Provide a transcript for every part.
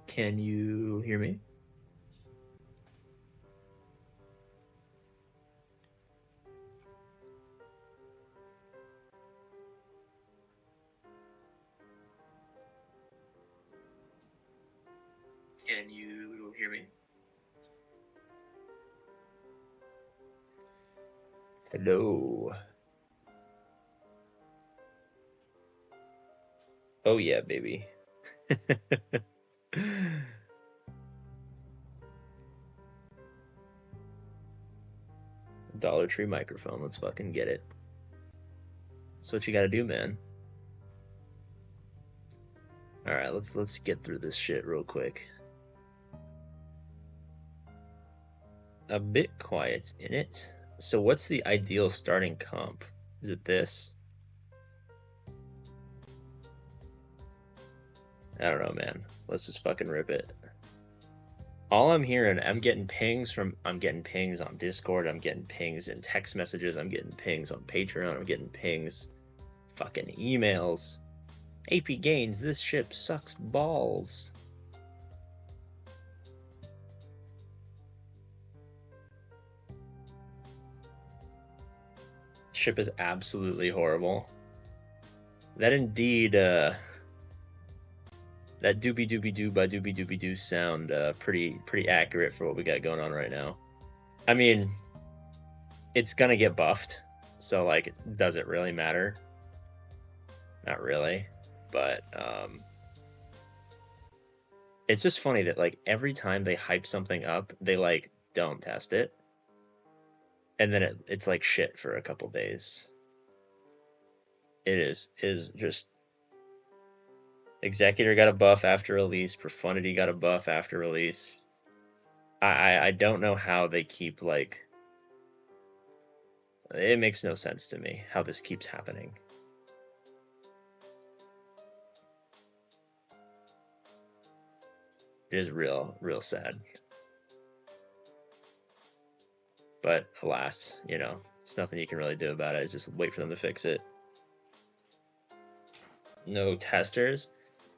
Can you hear me? Can you hear me? Hello. Oh yeah, baby. Dollar Tree microphone. Let's fucking get it. That's what you gotta do, man. All right, let's get through this shit real quick. A bit quiet in it. So what's the ideal starting comp? Is it this? I don't know, man. Let's just fucking rip it. All I'm hearing, I'm getting pings on Discord, I'm getting pings in text messages, I'm getting pings on Patreon, I'm getting pings, fucking emails. APGAINS, this ship sucks balls. Ship is absolutely horrible. That indeed, that doobie doobie doo by doobie doobie doo sound pretty accurate for what we got going on right now. I mean, it's gonna get buffed, so like, does it really matter? Not really, but it's just funny that like every time they hype something up, they like don't test it, and then it's like shit for a couple days. It is just Executor got a buff after release, Profundity got a buff after release. I don't know how they keep like, it makes no sense to me how this keeps happening. It is real sad. But alas, you know, there's nothing you can really do about it. Just wait for them to fix it. No testers.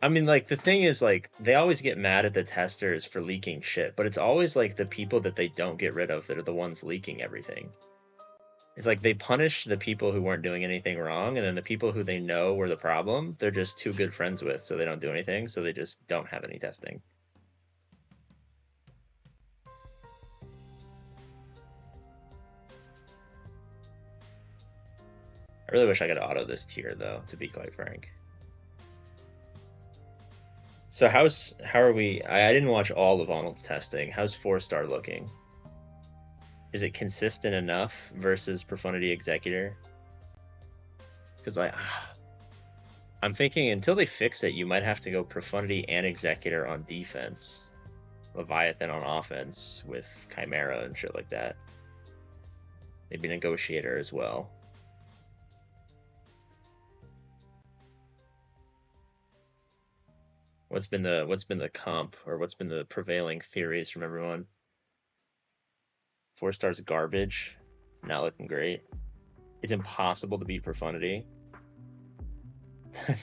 I mean, like, the thing is, like, they always get mad at the testers for leaking shit, but it's always, like, the people that they don't get rid of that are the ones leaking everything. It's like they punish the people who weren't doing anything wrong, and then the people who they know were the problem, they're just too good friends with, so they don't do anything, so they just don't have any testing. I really wish I could auto this tier, though, to be quite frank. So how are we? I didn't watch all of Arnold's testing. How's 4-star looking? Is it consistent enough versus Profundity Executor? Because I'm thinking until they fix it, you might have to go Profundity and Executor on defense, Leviathan on offense with Chimera and shit like that. Maybe Negotiator as well. What's been the comp, or what's been the prevailing theories from everyone? 4-star's garbage, not looking great. It's impossible to beat Profundity.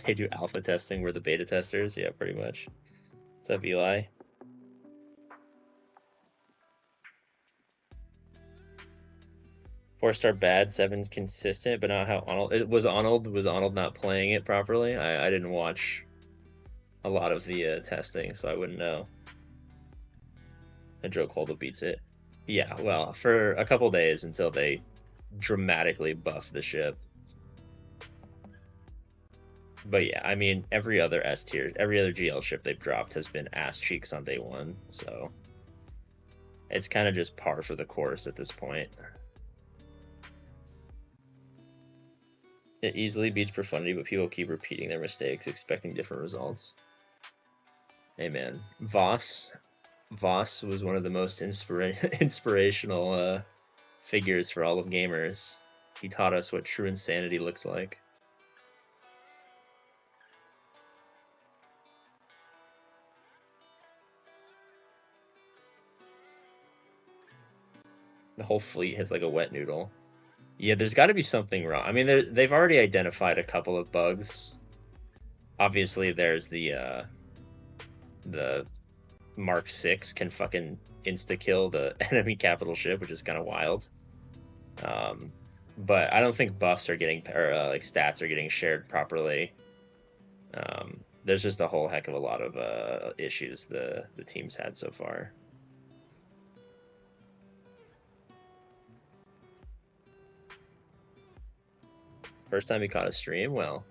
They do alpha testing, we're the beta testers. Yeah, pretty much. What's up, Eli? Four-star bad, 7's consistent, but not how Arnold. Was Arnold not playing it properly? I didn't watch a lot of the testing, so I wouldn't know. And Joe Coldo beats it. Yeah, well, for a couple days until they dramatically buff the ship. But yeah, I mean, every other S tier, every other GL ship they've dropped has been ass cheeks on day one, so it's kind of just par for the course at this point. It easily beats Profundity, but people keep repeating their mistakes, expecting different results. Hey man, Voss was one of the most inspirational figures for all of gamers. He taught us what true insanity looks like. The whole fleet hits like a wet noodle. Yeah, there's got to be something wrong. I mean, they've already identified a couple of bugs. Obviously, there's the the Mark 6 can fucking insta-kill the enemy capital ship, which is kind of wild. But I don't think buffs are getting, or like stats are getting shared properly. There's just a whole heck of a lot of issues the team's had so far. First time you caught a stream? Well,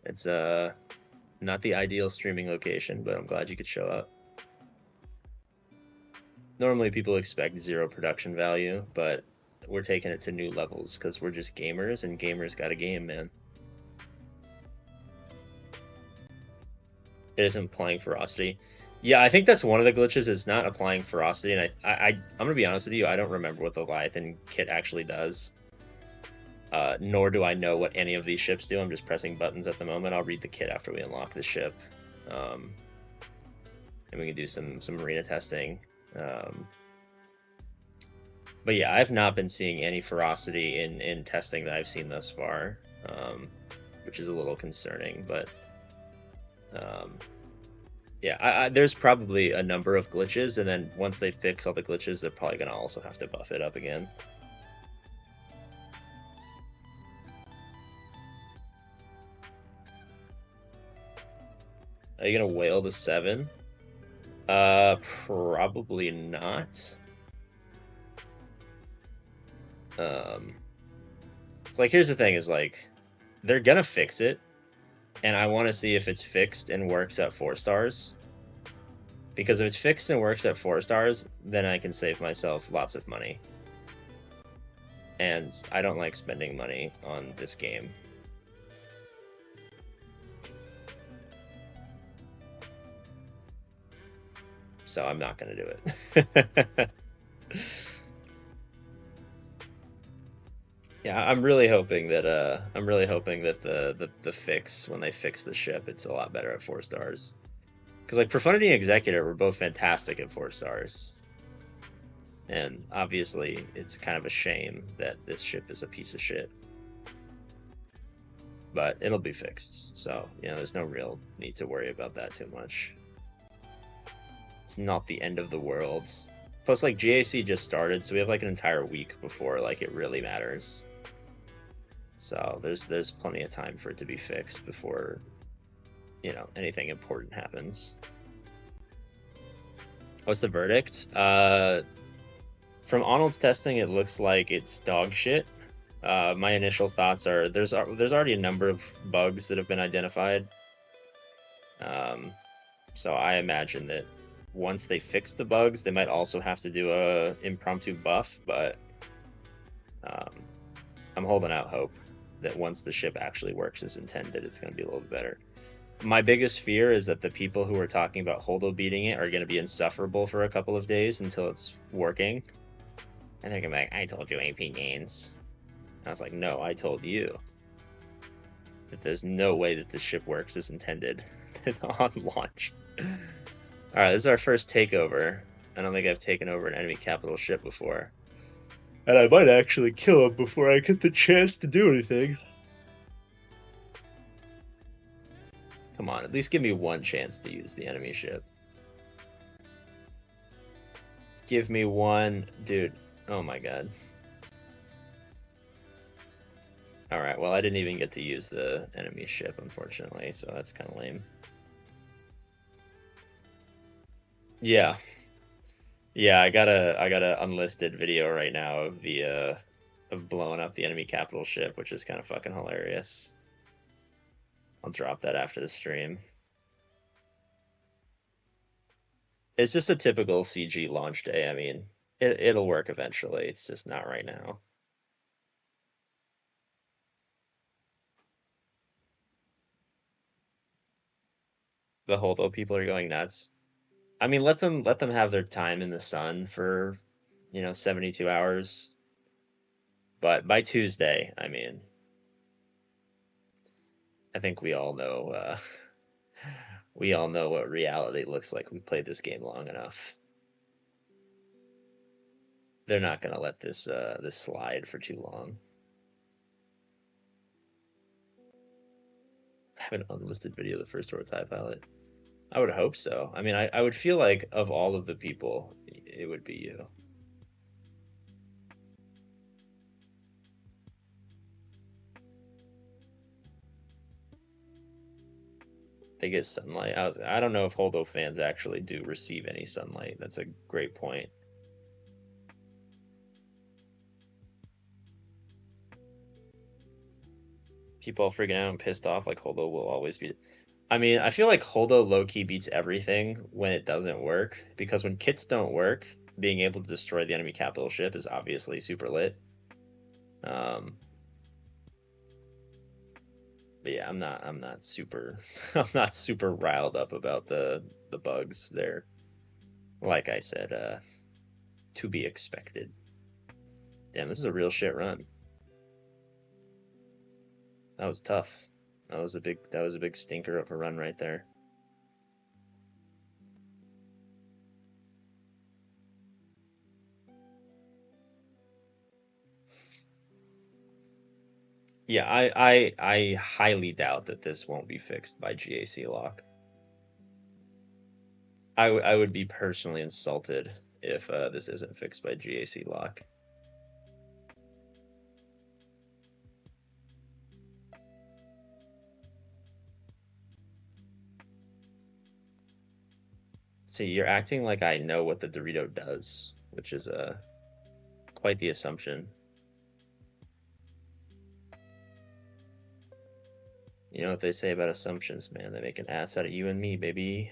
it's not the ideal streaming location, but I'm glad you could show up. Normally people expect 0 production value, but we're taking it to new levels because we're just gamers, and gamers got a game, man. It isn't applying ferocity. Yeah, I think that's one of the glitches, is not applying ferocity, and I'm gonna be honest with you, I don't remember what the Leviathan kit actually does. Nor do I know what any of these ships do. I'm just pressing buttons at the moment. I'll read the kit after we unlock the ship. And we can do some marina testing. But yeah, I've not been seeing any ferocity in testing that I've seen thus far, which is a little concerning. But yeah, there's probably a number of glitches, and then once they fix all the glitches, they're probably going to also have to buff it up again. Are you going to whale the 7? Probably not. It's like, here's the thing, is like, they're gonna fix it, and I want to see if it's fixed and works at 4 stars. Because if it's fixed and works at 4 stars, then I can save myself lots of money. And I don't like spending money on this game. So I'm not gonna do it. Yeah, I'm really hoping that the fix, when they fix the ship, it's a lot better at 4 stars. Because like Profundity and Executor were both fantastic at 4 stars. And obviously it's kind of a shame that this ship is a piece of shit. But it'll be fixed. So, you know, there's no real need to worry about that too much. It's not the end of the world. Plus, like, GAC just started, so we have like an entire week before like it really matters. So there's plenty of time for it to be fixed before, you know, anything important happens. What's the verdict? From Arnold's testing, it looks like it's dog shit. My initial thoughts are there's already a number of bugs that have been identified. So I imagine that once they fix the bugs, they might also have to do a impromptu buff, but I'm holding out hope that once the ship actually works as intended, it's going to be a little bit better. My biggest fear is that the people who are talking about Holdo beating it are going to be insufferable for a couple of days until it's working. And they're going to be like, I told you APGAINS. I was like, no, I told you that there's no way that this ship works as intended on launch. Alright, this is our first takeover. I don't think I've taken over an enemy capital ship before. And I might actually kill him before I get the chance to do anything. Come on, at least give me one chance to use the enemy ship. Give me one. Dude, oh my god. Alright, well I didn't even get to use the enemy ship, unfortunately, so that's kind of lame. Yeah. Yeah, I got a unlisted video right now of the of blowing up the enemy capital ship, which is kind of fucking hilarious. I'll drop that after the stream. It's just a typical CG launch day. I mean, it'll work eventually. It's just not right now. The Holdo people are going nuts. I mean, let them have their time in the sun for, you know, 72 hours. But by Tuesday, I mean, I think we all know what reality looks like. We played this game long enough. They're not gonna let this this slide for too long. I have an unlisted video of the first TIE pilot. I would hope so. I mean, I would feel like of all of the people, it would be you. They get sunlight. I don't know if Holdo fans actually do receive any sunlight. That's a great point. People all freaking out and pissed off like Holdo will always be. I mean, I feel like Holdo low-key beats everything when it doesn't work, because when kits don't work, being able to destroy the enemy capital ship is obviously super lit. Um, but yeah, I'm not super I'm not super riled up about the bugs. They're, like I said, to be expected. Damn, this is a real shit run. That was tough. That was a big stinker of a run right there. Yeah, I highly doubt that this won't be fixed by GAC lock. I would be personally insulted if this isn't fixed by GAC lock. See, you're acting like I know what the Dorito does, which is quite the assumption. You know what they say about assumptions, man? They make an ass out of you and me, baby.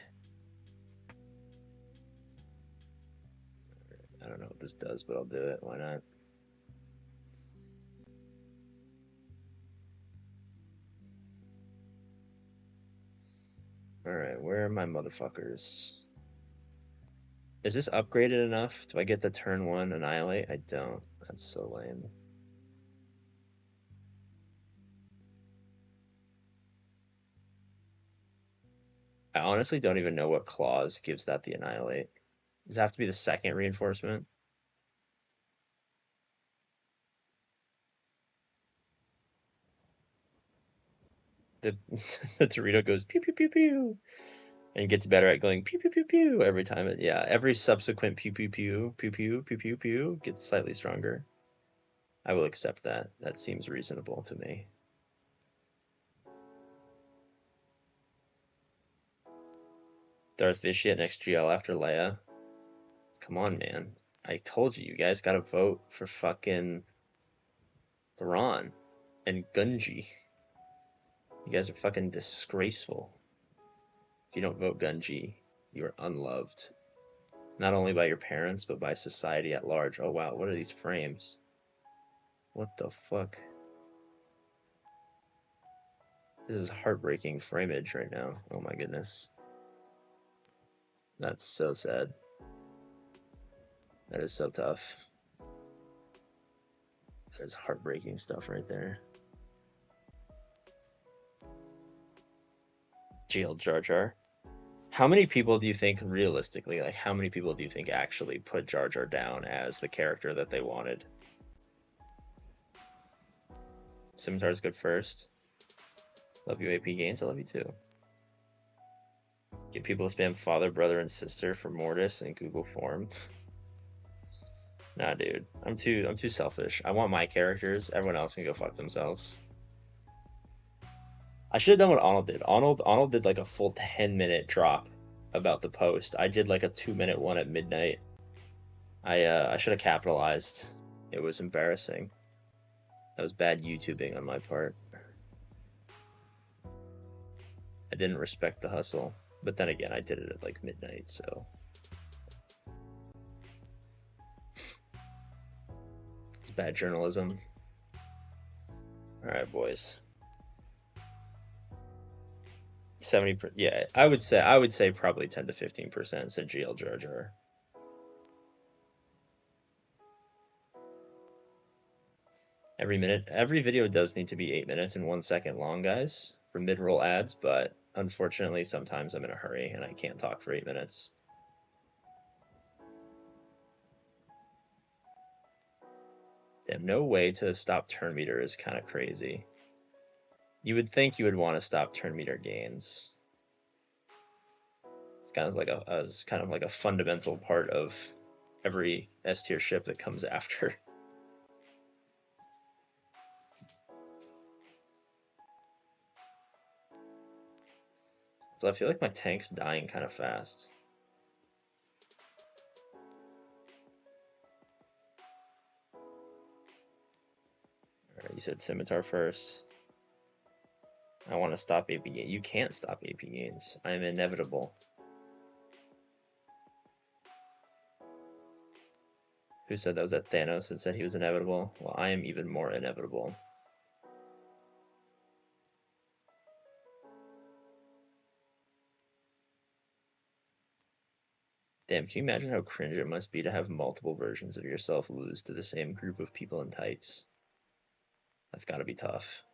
I don't know what this does, but I'll do it. Why not? Alright, where are my motherfuckers? Is this upgraded enough? Do I get the turn 1 Annihilate? I don't. That's so lame. I honestly don't even know what clause gives that the Annihilate. Does it have to be the second reinforcement? The, the Dorito goes pew pew pew pew and gets better at going pew pew pew pew every time. Yeah, every subsequent pew pew pew pew pew pew pew pew gets slightly stronger. I will accept that. That seems reasonable to me. Darth Vitiate next GL after Leia. Come on, man. I told you, you guys gotta vote for fucking Thrawn and Gunji. You guys are fucking disgraceful. If you don't vote Gunji, you are unloved. Not only by your parents, but by society at large. Oh wow, what are these frames? What the fuck? This is heartbreaking frameage right now. Oh my goodness. That's so sad. That is so tough. That is heartbreaking stuff right there. GL Jar Jar. How many people do you think, realistically, like how many people do you think actually put Jar Jar down as the character that they wanted? Scimitar's good first. Love you, APGAINS. I love you too. Get people to spam father, brother, and sister for Mortis in Google form. Nah, dude. I'm too selfish. I want my characters. Everyone else can go fuck themselves. I should have done what Arnold did. Arnold did like a full 10-minute drop about the post. I did like a 2-minute one at midnight. I should have capitalized. It was embarrassing. That was bad YouTubing on my part. I didn't respect the hustle. But then again, I did it at like midnight, so. It's bad journalism. Alright, boys. 70, yeah, I would say probably 10 to 15% said GL Jar Jar. Every video does need to be 8 minutes and 1 second long, guys, for mid-roll ads, but unfortunately sometimes I'm in a hurry and I can't talk for 8 minutes. Damn, no way to stop turn meter is kind of crazy. You would think you would want to stop turn meter gains. kind of like a fundamental part of every S tier ship that comes after. So I feel like my tank's dying kind of fast. Alright, you said Scimitar first. I want to stop APGAINS. You can't stop APGAINS. I am inevitable. Who said that? Was that Thanos that said he was inevitable? Well, I am even more inevitable. Damn, can you imagine how cringe it must be to have multiple versions of yourself lose to the same group of people in tights? That's gotta be tough.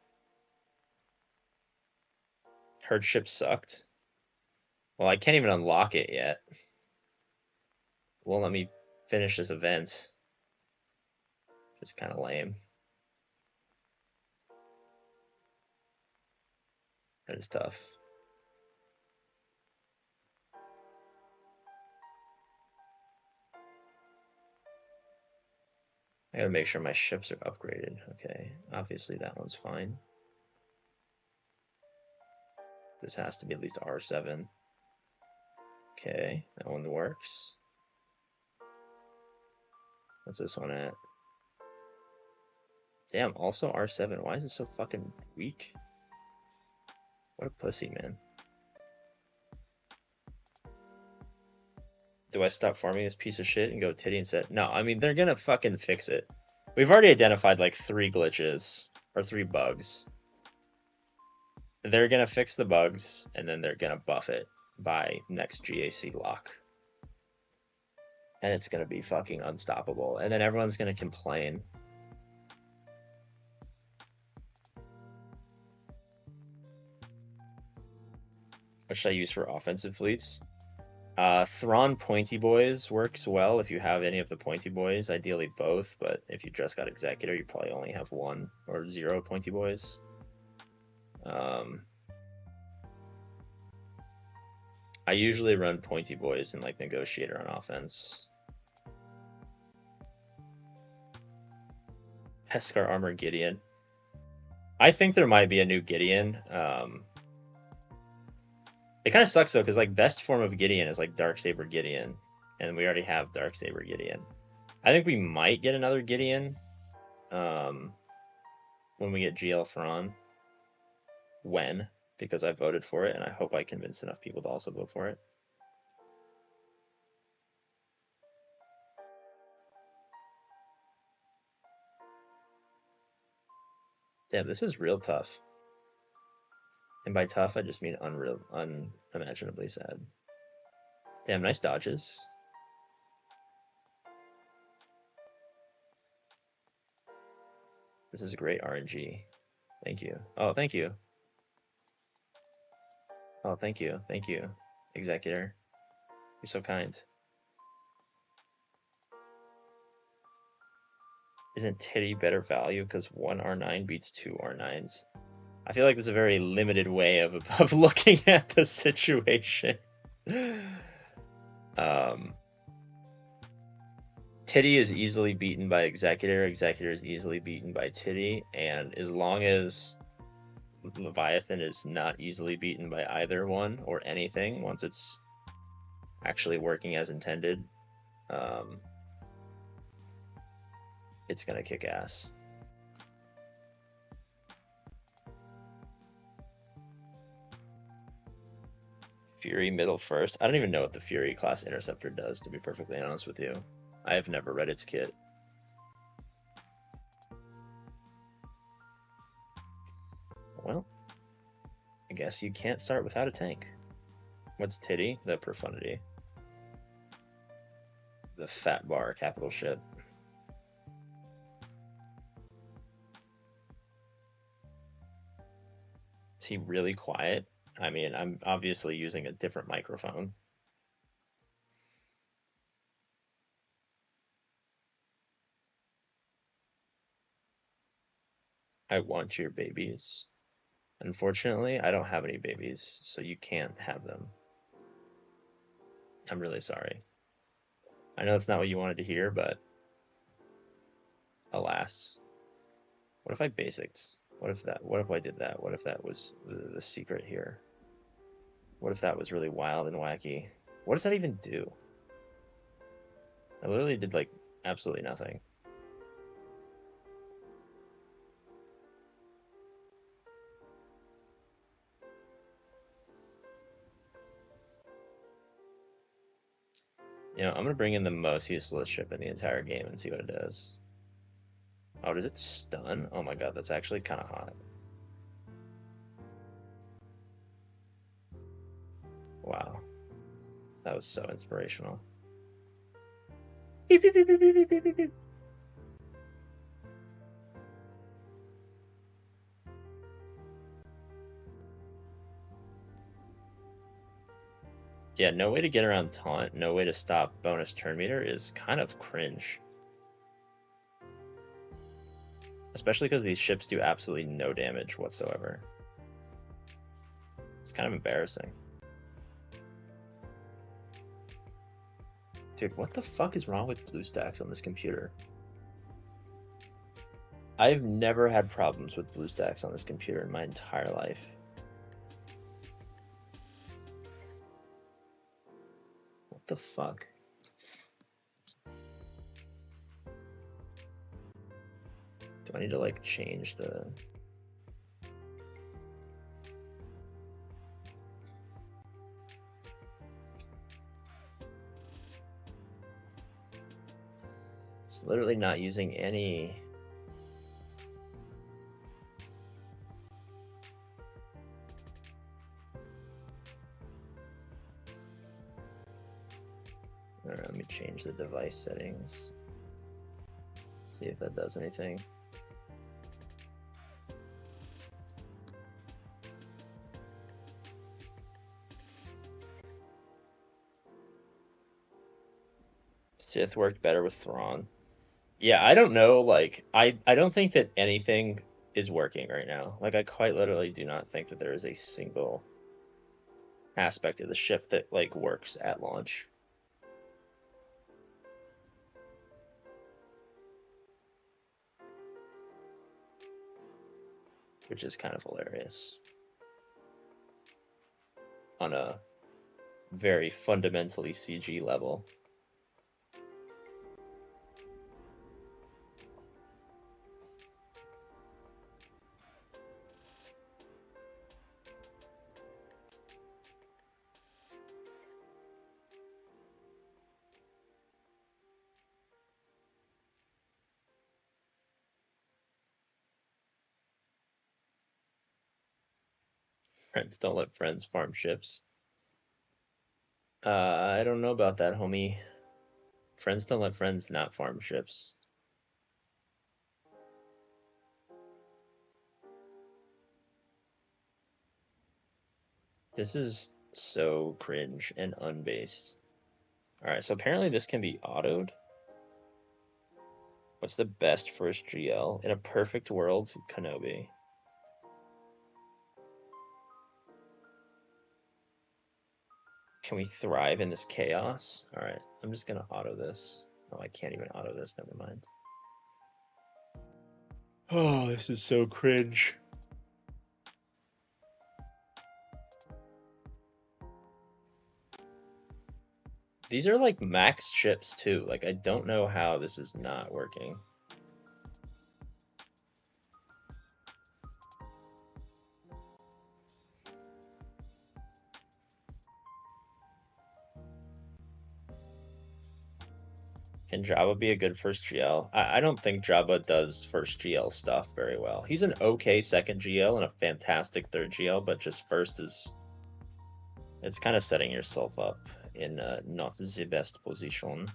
Hardship sucked. Well, I can't even unlock it yet. Won't let me finish this event. Just kind of lame. That is tough. I gotta make sure my ships are upgraded. Okay, obviously that one's fine. This has to be at least R7. Okay, that one works. What's this one at? Damn, also R7. Why is it so fucking weak? What a pussy, man. Do I stop farming this piece of shit and go titty and set? No, I mean, they're gonna fucking fix it. We've already identified like 3 glitches, or 3 bugs. They're gonna fix the bugs, and then they're gonna buff it by next GAC lock. And it's gonna be fucking unstoppable. And then everyone's gonna complain. What should I use for offensive fleets? Thrawn Pointy Boys works well if you have any of the Pointy Boys, ideally both, but if you just got Executor, you probably only have 1 or 0 Pointy Boys. I usually run Pointy Boys and like Negotiator on offense. Beskar Armor Gideon. I think there might be a new Gideon. It kind of sucks though, because like best form of Gideon is like Darksaber Gideon, and we already have Darksaber Gideon. I think we might get another Gideon when we get GL Thrawn. When? Because I voted for it, and I hope I convinced enough people to also vote for it. Damn, this is real tough. And by tough, I just mean unimaginably sad. Damn, nice dodges. This is great RNG. Thank you. Oh, thank you. Oh, thank you. Thank you, Executor. You're so kind. Isn't Titty better value because 1 R9 beats 2 R9s? I feel like there's a very limited way of looking at the situation. Titty is easily beaten by Executor. Executor is easily beaten by Titty. And as long as Leviathan is not easily beaten by either one or anything, once it's actually working as intended, it's gonna kick ass. Fury middle first. I don't even know what the Fury class interceptor does, to be perfectly honest with you. I have never read its kit. Well, I guess you can't start without a tank. What's Titty? The Profundity. The fat bar capital ship. Is he really quiet? I mean, I'm obviously using a different microphone. I want your babies. Unfortunately, I don't have any babies, so you can't have them. I'm really sorry. I know it's not what you wanted to hear, but alas. What if I basics? What if I did that? What if that was the secret here? What if that was really wild and wacky? What does that even do? I literally did like absolutely nothing. You know, I'm gonna bring in the most useless ship in the entire game and see what it does. Oh, does it stun? Oh my god, that's actually kind of hot. Wow. That was so inspirational. Beep, beep, beep, beep, beep, beep, beep, beep. Yeah, no way to get around taunt, no way to stop bonus turn meter is kind of cringe. Especially because these ships do absolutely no damage whatsoever. It's kind of embarrassing. Dude, what the fuck is wrong with BlueStacks on this computer? I've never had problems with BlueStacks on this computer in my entire life. What the fuck? Do I need to like change the... It's literally not using any... Alright, let me change the device settings. See if that does anything. Sith worked better with Thrawn. Yeah, I don't know, like, I don't think that anything is working right now. Like, I quite literally do not think that there is a single aspect of the ship that, like, works at launch. Which is kind of hilarious. On a very fundamentally CG level. Friends don't let friends farm ships. I don't know about that, homie. Friends don't let friends not farm ships. This is so cringe and unbased. Alright, so apparently this can be autoed. What's the best first GL? In a perfect world, Kenobi. Can we thrive in this chaos? Alright, I'm just gonna auto this. Oh, I can't even auto this, never mind. Oh, this is so cringe. These are like max ships too. Like, I don't know how this is not working. Can Jabba be a good first GL? I don't think Jabba does first GL stuff very well. He's an okay second GL and a fantastic third GL, but just first is... It's kind of setting yourself up in not the best position.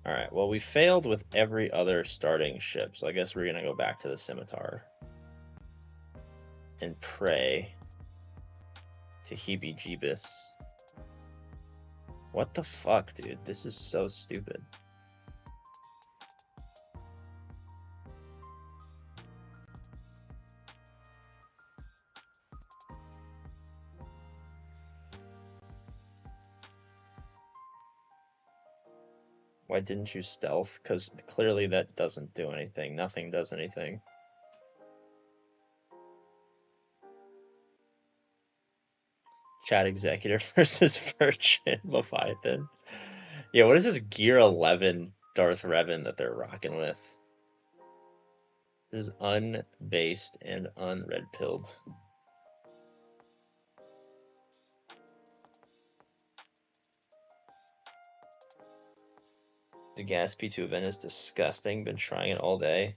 Alright, well, we failed with every other starting ship, so I guess we're gonna go back to the Scimitar. And pray to Heebie-Jeebus. What the fuck, dude? This is so stupid. Why didn't you stealth? Because clearly that doesn't do anything. Nothing does anything. Chat executive versus Virgin Leviathan. Yeah, what is this Gear 11 Darth Revan that they're rocking with? This is unbased and unred pilled. The gas P2 event is disgusting. Been trying it all day.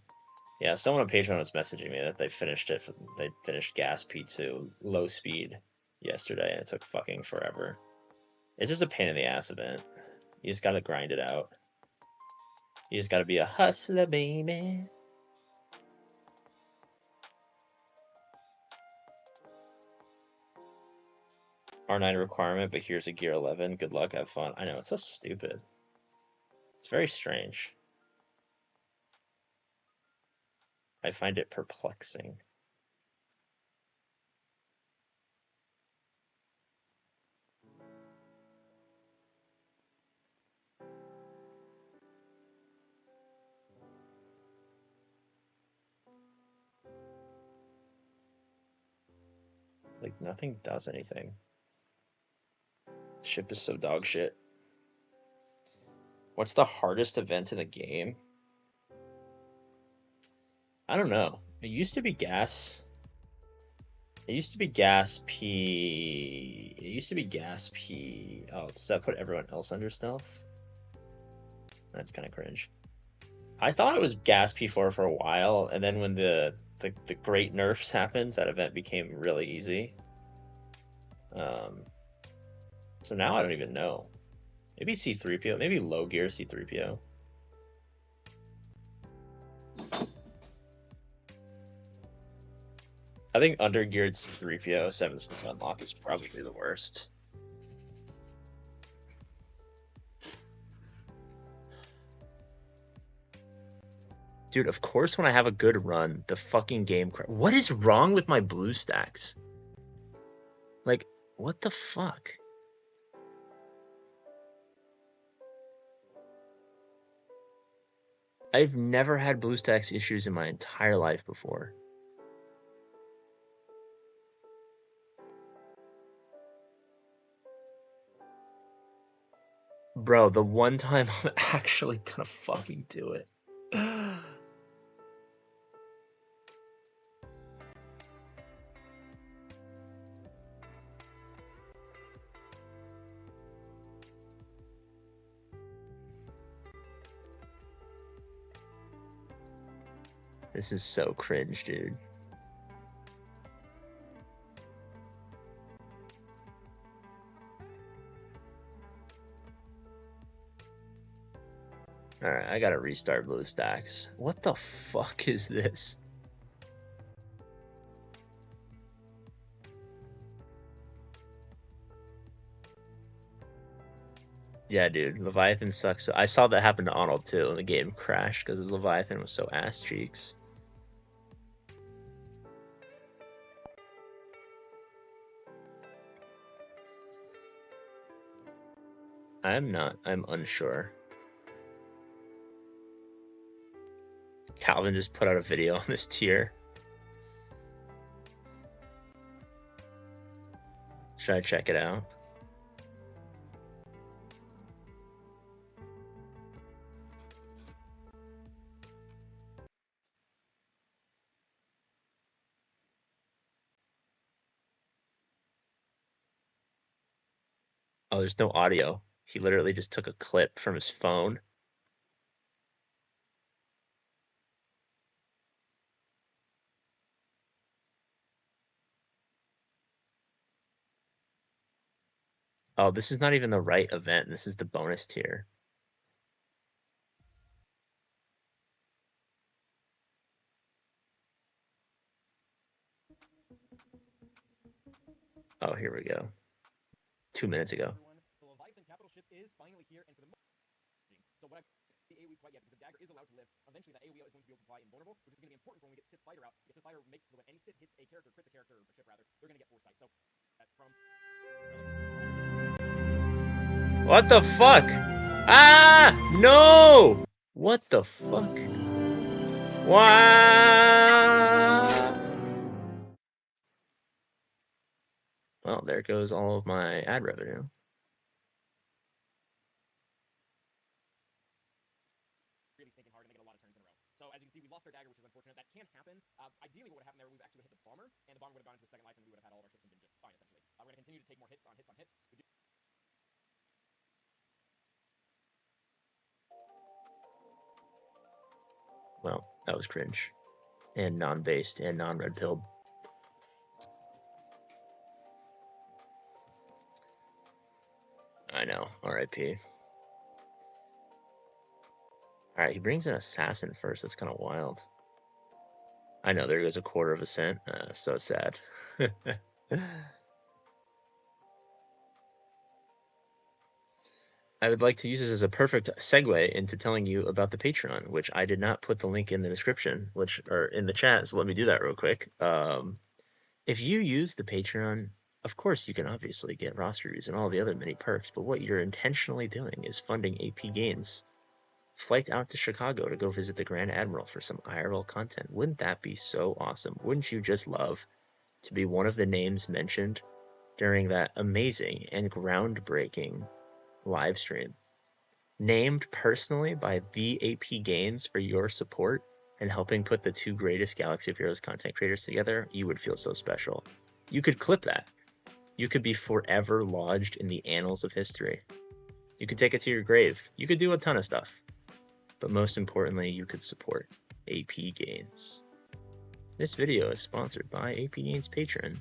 Yeah, someone on Patreon was messaging me that they finished it. They finished gas P2 low speed yesterday, and it took fucking forever. It's just a pain in the ass event. You just gotta grind it out. You just gotta be a hustler, baby. R9 requirement, but here's a Gear 11. Good luck, have fun. I know, it's so stupid. It's very strange. I find it perplexing. Like, nothing does anything. Ship is so dog shit. What's the hardest event in the game? I don't know. It used to be gas. It used to be gas P. It used to be gas P. Oh, does that put everyone else under stealth? That's kind of cringe. I thought it was gas P4 for a while, and then when the great nerfs happened, that event became really easy. So now I don't even know. Maybe C3PO, maybe low gear C3PO. I think under geared C3PO 7th unlock is probably the worst. Dude, of course when I have a good run, the fucking game what is wrong with my blue stacks? Like, what the fuck? I've never had BlueStacks issues in my entire life before. Bro, the one time I'm actually gonna fucking do it. This is so cringe, dude. Alright, I gotta restart BlueStacks. What the fuck is this? Yeah, dude, Leviathan sucks. I saw that happen to Arnold too, and the game crashed because his Leviathan was so ass cheeks. I'm not. I'm unsure. Calvin just put out a video on this tier. Should I check it out? Oh, there's no audio. He literally just took a clip from his phone. Oh, this is not even the right event. This is the bonus tier. Oh, here we go. 2 minutes ago. The Leviathan capital ship is finally here, and for the so what the AoE quite yet, because the dagger is allowed to live. Eventually, that AoE is going to be able to apply invulnerable, which is going to be important for when we get Sith Fighter out. The Sith Fighter makes it so when any Sith hits a character, crits a character, or a ship rather, they're going to get foresight. So that's from. What the fuck? Ah! No! What the fuck? Why? Well, there goes all of my ad revenue. Really stinking hard and they get a lot of turns in a row. So as you can see, we lost our dagger, which is unfortunate. That can happen. Ideally, what would have happened there, we've actually hit the bomber, and the bomber would have gone into a second life, and we would have had all of our ships and been just fine, essentially. We're going to continue to take more hits on hits on hits. Well, that was cringe. And non-based and non-red pilled. I know, RIP. Alright, he brings an assassin first. That's kind of wild. I know, there goes a quarter of a cent. So sad. I would like to use this as a perfect segue into telling you about the Patreon, which I did not put the link in the description, or in the chat, so let me do that real quick. If you use the Patreon, of course you can obviously get roster reviews and all the other mini perks, but what you're intentionally doing is funding APGAINS' flight out to Chicago to go visit the Grand Admiral for some IRL content. Wouldn't that be so awesome? Wouldn't you just love to be one of the names mentioned during that amazing and groundbreaking live stream? Named personally by the APGAINS for your support and helping put the two greatest Galaxy of Heroes content creators together, you would feel so special. You could clip that. You could be forever lodged in the annals of history. You could take it to your grave. You could do a ton of stuff. But most importantly, you could support APGAINS. This video is sponsored by APGAINS Patreon.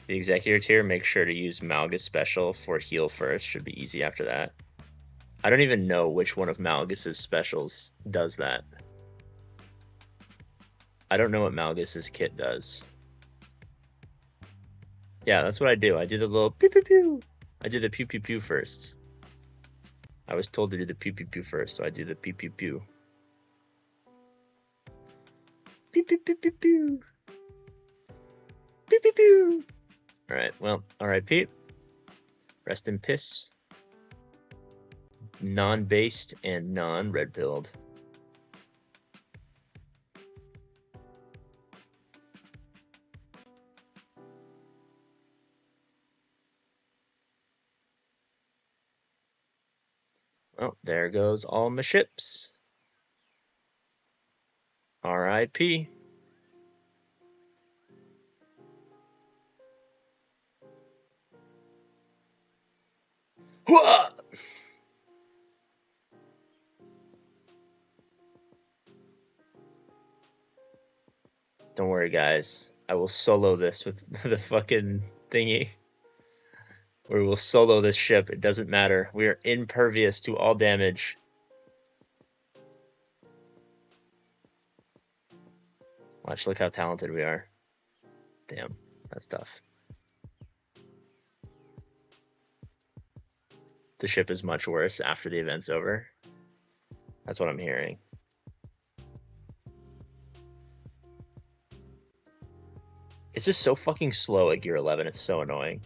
The Executor tier, make sure to use Malgus special for heal first. Should be easy after that. I don't even know which one of Malgus's specials does that. I don't know what Malgus's kit does. Yeah, that's what I do. I do the little pew pew pew. I do the pew pew pew first. I was told to do the pew pew pew first, so I do the pew pew pew. Pew pew pew pew pew. Pew pew pew. Alright, well, RIP. Rest in piss. Non-based and non-red pilled. Well, there goes all my ships. RIP. Hooah! Don't worry, guys. I will solo this with the fucking thingy. We will solo this ship. It doesn't matter. We are impervious to all damage. Watch, look how talented we are. Damn, that's tough. The ship is much worse after the event's over. That's what I'm hearing. It's just so fucking slow at Gear 11. It's so annoying.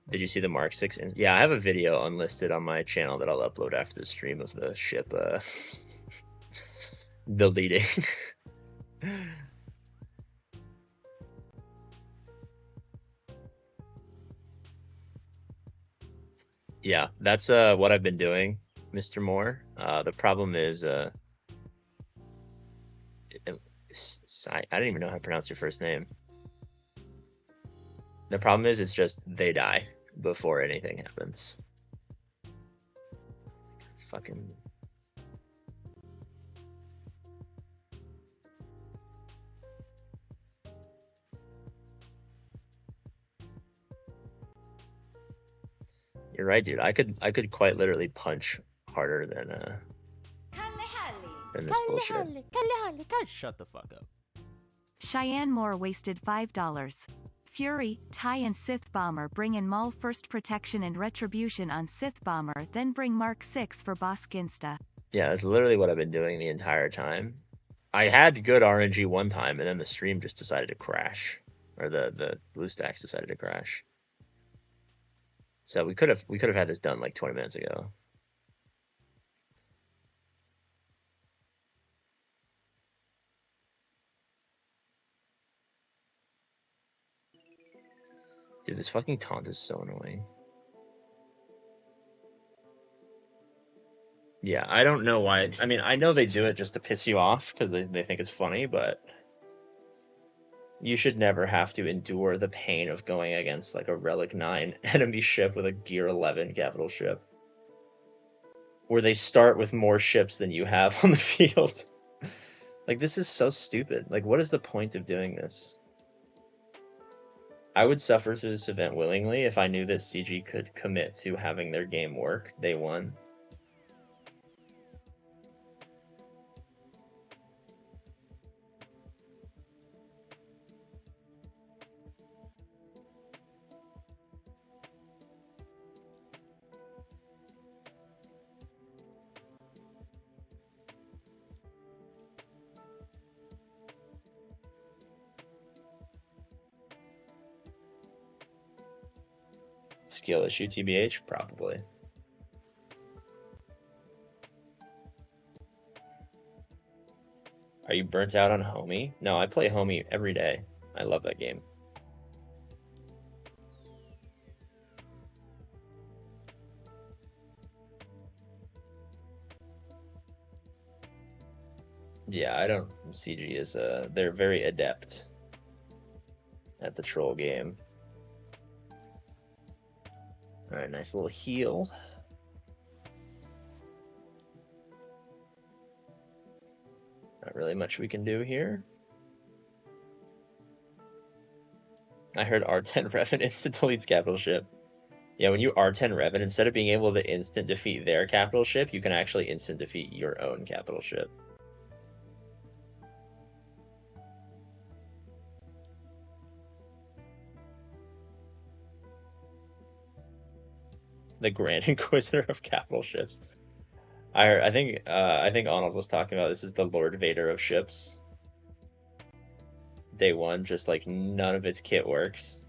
Did you see the Mark 6? Yeah, I have a video unlisted on my channel that I'll upload after the stream of the ship deleting. Yeah, that's what I've been doing, Mr. Moore. The problem is I don't even know how to pronounce your first name. The problem is it's just they die before anything happens. Fucking... You're right, dude. I could quite literally punch harder than this bullshit. Shut the fuck up. Cheyenne Moore wasted $5. Fury, TIE and Sith Bomber bring in Maul first protection and retribution on Sith Bomber, then bring Mark 6 for Boss Ginsta. Yeah, that's literally what I've been doing the entire time. I had good RNG one time, and then the stream just decided to crash, or the BlueStacks decided to crash. So we could have had this done like 20 minutes ago. Dude, this fucking taunt is so annoying. Yeah, I don't know why. I mean, I know they do it just to piss you off because they think it's funny, but you should never have to endure the pain of going against like a Relic 9 enemy ship with a Gear 11 capital ship. Where they start with more ships than you have on the field. Like, this is so stupid. Like, what is the point of doing this? I would suffer through this event willingly if I knew that CG could commit to having their game work day one. Skill issue, TBH? Probably. Are you burnt out on HOM-E? No, I play HOM-E every day. I love that game. Yeah, I don't. CG is they're very adept at the troll game. All right, nice little heal. Not really much we can do here. I heard R10 Revan instant deletes capital ship. Yeah, when you R10 Revan, instead of being able to instant defeat their capital ship, you can actually instant defeat your own capital ship. The Grand Inquisitor of capital ships. I think Arnold was talking about this is the Lord Vader of ships. Day one, just like none of its kit works.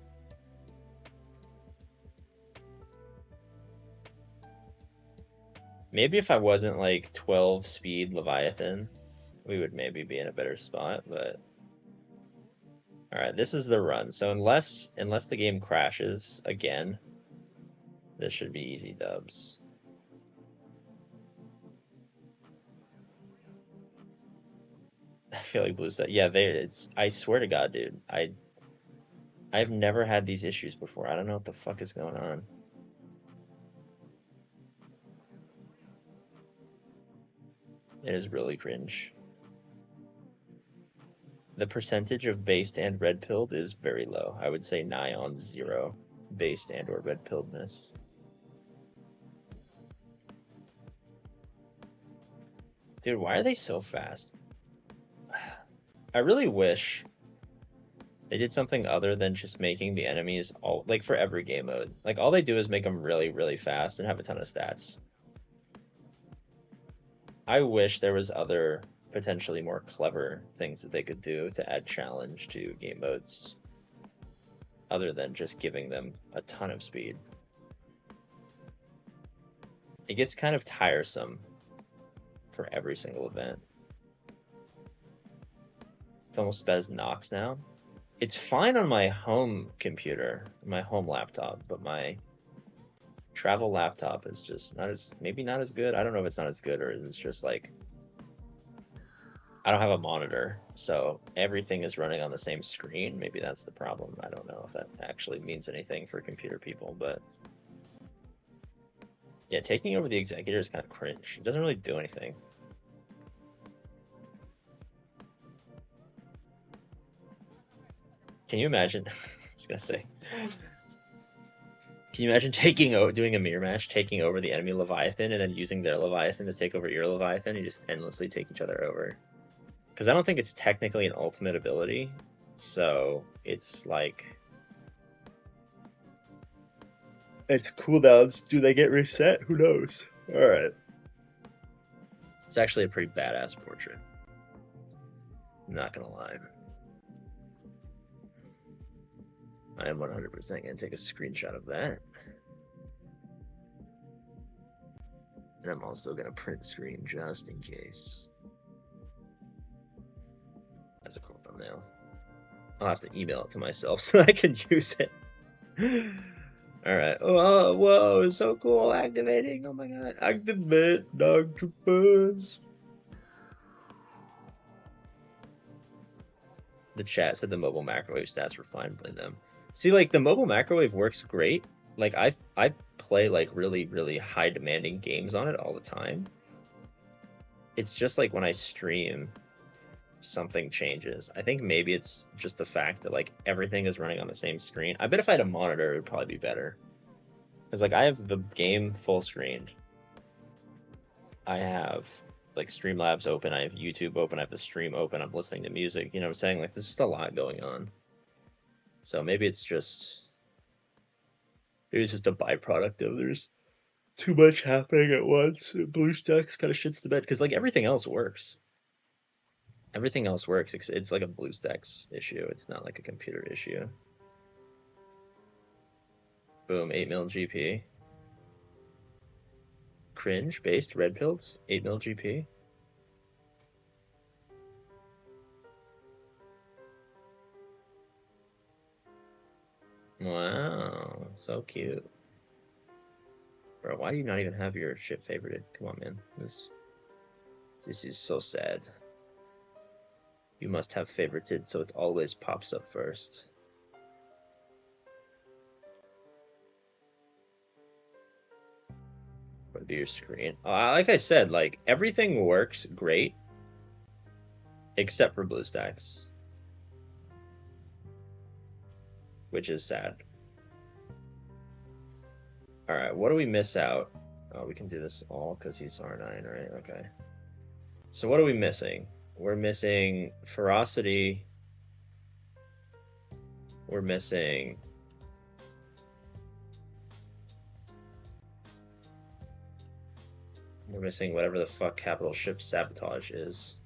Maybe if I wasn't like 12 speed Leviathan, we would maybe be in a better spot, but alright, this is the run. So unless the game crashes again, this should be easy dubs. I feel like blue set. Yeah, I swear to God, dude. I've never had these issues before. I don't know what the fuck is going on. It is really cringe. The percentage of based and red pilled is very low. I would say nigh on 0 based and or red pilledness. Dude, why are they so fast? I really wish they did something other than just making the enemies all like for every game mode. Like all they do is make them really, really fast and have a ton of stats. I wish there was other potentially more clever things that they could do to add challenge to game modes other than just giving them a ton of speed. It gets kind of tiresome for every single event. It's almost as Nox now. It's fine on my home computer, my home laptop, but my travel laptop is just maybe not as good. I don't know if it's not as good or it's just like I don't have a monitor, so everything is running on the same screen. Maybe that's the problem. I don't know if that actually means anything for computer people, but yeah, taking over the executor is kind of cringe. It doesn't really do anything. Can you imagine? I was gonna say. Can you imagine doing a mirror match, taking over the enemy Leviathan, and then using their Leviathan to take over your Leviathan? You just endlessly take each other over. Because I don't think it's technically an ultimate ability, so it's like its cooldowns. Do they get reset? Who knows? All right. It's actually a pretty badass portrait. I'm not gonna lie. I am 100% gonna take a screenshot of that. And I'm also gonna print screen just in case. That's a cool thumbnail. I'll have to email it to myself so I can use it. Alright. Oh, whoa, it's so cool. Activating. Oh my god. Activate Dog Troopers. The chat said the mobile microwave stats were fine. Blame them. See, like, the mobile microwave works great. Like, I play, like, really, really high demanding games on it all the time. It's just like when I stream, something changes. I think maybe it's just the fact that, like, everything is running on the same screen. I bet if I had a monitor, it would probably be better. Because, like, I have the game full screened. I have, like, Streamlabs open. I have YouTube open. I have the stream open. I'm listening to music. You know what I'm saying? Like, there's just a lot going on. So maybe it's just... Maybe it's just a byproduct of there's too much happening at once. BlueStacks kind of shits the bed. Because, like, everything else works. Everything else works. It's like a BlueStacks issue. It's not like a computer issue. Boom, 8mm GP. Cringe based red pills, 8mm GP. Wow, so cute. Bro, why do you not even have your shit favorited? Come on, man. This is so sad. You must have favorited so it always pops up first. Go to your screen. Like I said, like, everything works great except for BlueStacks, which is sad. All right, what do we miss out? Oh, we can do this all because he's R9, right? Okay. So what are we missing? We're missing ferocity. We're missing... We're missing whatever the fuck capital ship sabotage is.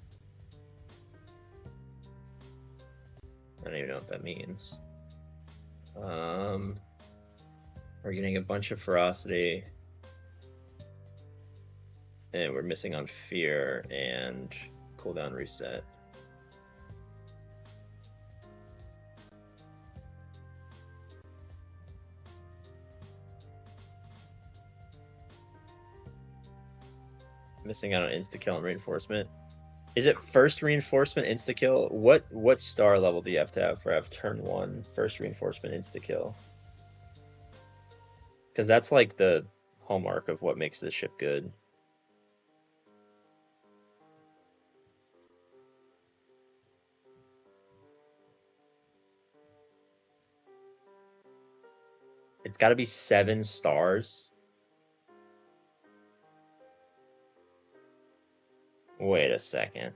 I don't even know what that means. We're getting a bunch of ferocity. And we're missing on fear and cooldown reset. Missing out on insta-kill and reinforcement. Is it first reinforcement insta-kill? What star level do you have to have for turn 1 first reinforcement insta-kill? Because that's like the hallmark of what makes this ship good. It's got to be 7 stars. Wait a second.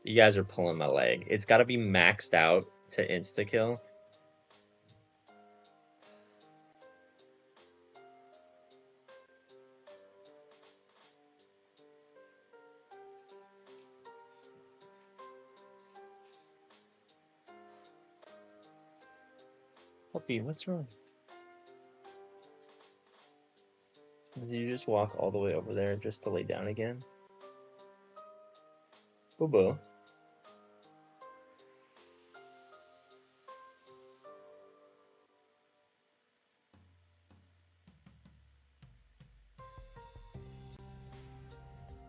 You guys are pulling my leg. It's got to be maxed out to insta-kill. Puppy, what's wrong? Did you just walk all the way over there just to lay down again? Boo-boo.